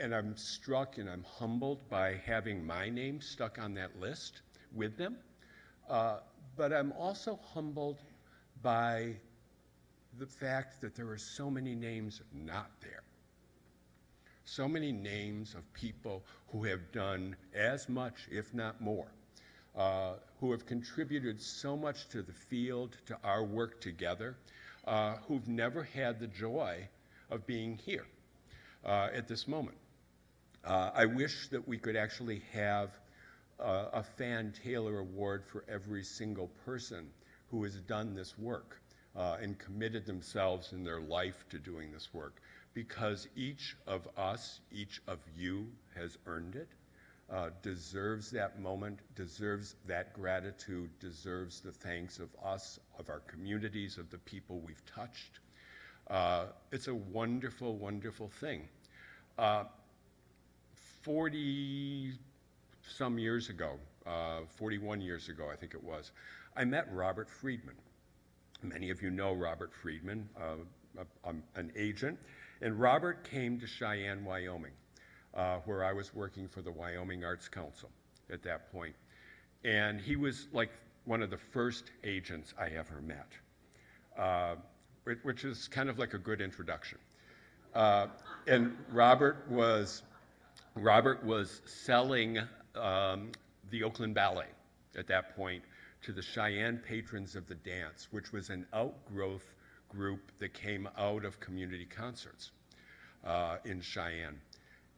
And I'm struck and I'm humbled by having my name stuck on that list with them. But I'm also humbled by the fact that there are so many names not there. So many names of people who have done as much, if not more, who have contributed so much to the field, to our work together, who've never had the joy of being here at this moment. I wish that we could actually have a Fan Taylor Award for every single person who has done this work and committed themselves in their life to doing this work, because each of us, each of you has earned it, deserves that moment, deserves that gratitude, deserves the thanks of us, of our communities, of the people we've touched. It's a wonderful, wonderful thing. 40-some years ago, 41 years ago, I think it was, I met Robert Friedman. Many of you know Robert Friedman, an agent. And Robert came to Cheyenne, Wyoming, where I was working for the Wyoming Arts Council at that point. And he was like one of the first agents I ever met, which is kind of like a good introduction. And Robert was selling the Oakland Ballet at that point to the Cheyenne Patrons of the Dance, which was an outgrowth group that came out of community concerts in Cheyenne.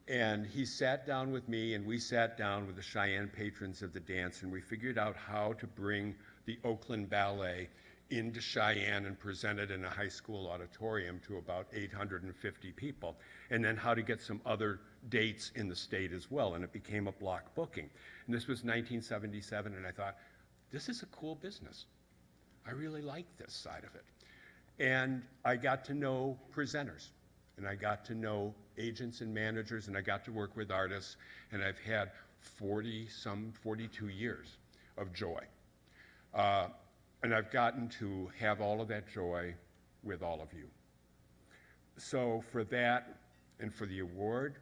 And he sat down with me, and we sat down with the Cheyenne Patrons of the Dance, and we figured out how to bring the Oakland Ballet into Cheyenne and present it in a high school auditorium to about 850 people, and then how to get some other dates in the state as well, and it became a block booking. And this was 1977, and I thought, this is a cool business. I really like this side of it. And I got to know presenters, and I got to know agents and managers, and I got to work with artists, and I've had 42 years of joy. And I've gotten to have all of that joy with all of you. So for that, and for the award,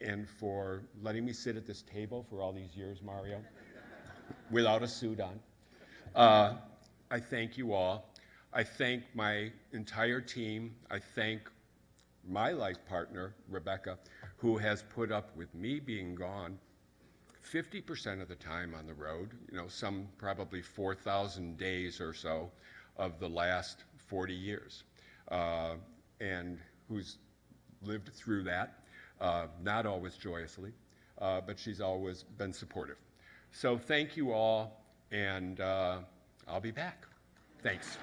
and for letting me sit at this table for all these years, Mario, without a suit on, I thank you all. I thank my entire team. I thank my life partner, Rebecca, who has put up with me being gone 50% of the time on the road, some probably 4,000 days or so of the last 40 years, and who's lived through that, not always joyously, but she's always been supportive. So thank you all, and I'll be back. Thanks.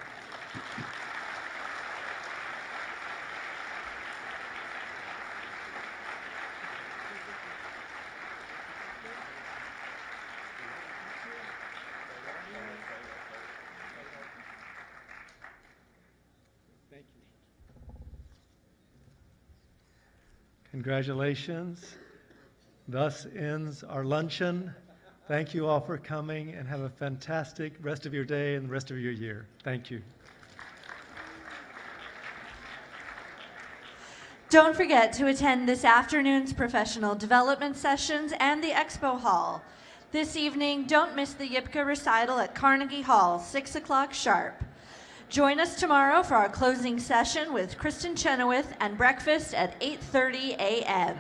Congratulations. Thus ends our luncheon. Thank you all for coming, and have a fantastic rest of your day and the rest of your year. Thank you. Don't forget to attend this afternoon's professional development sessions and the expo hall. This evening, don't miss the Yipka recital at Carnegie Hall, 6 o'clock sharp. Join us tomorrow for our closing session with Kristen Chenoweth and breakfast at 8:30 a.m.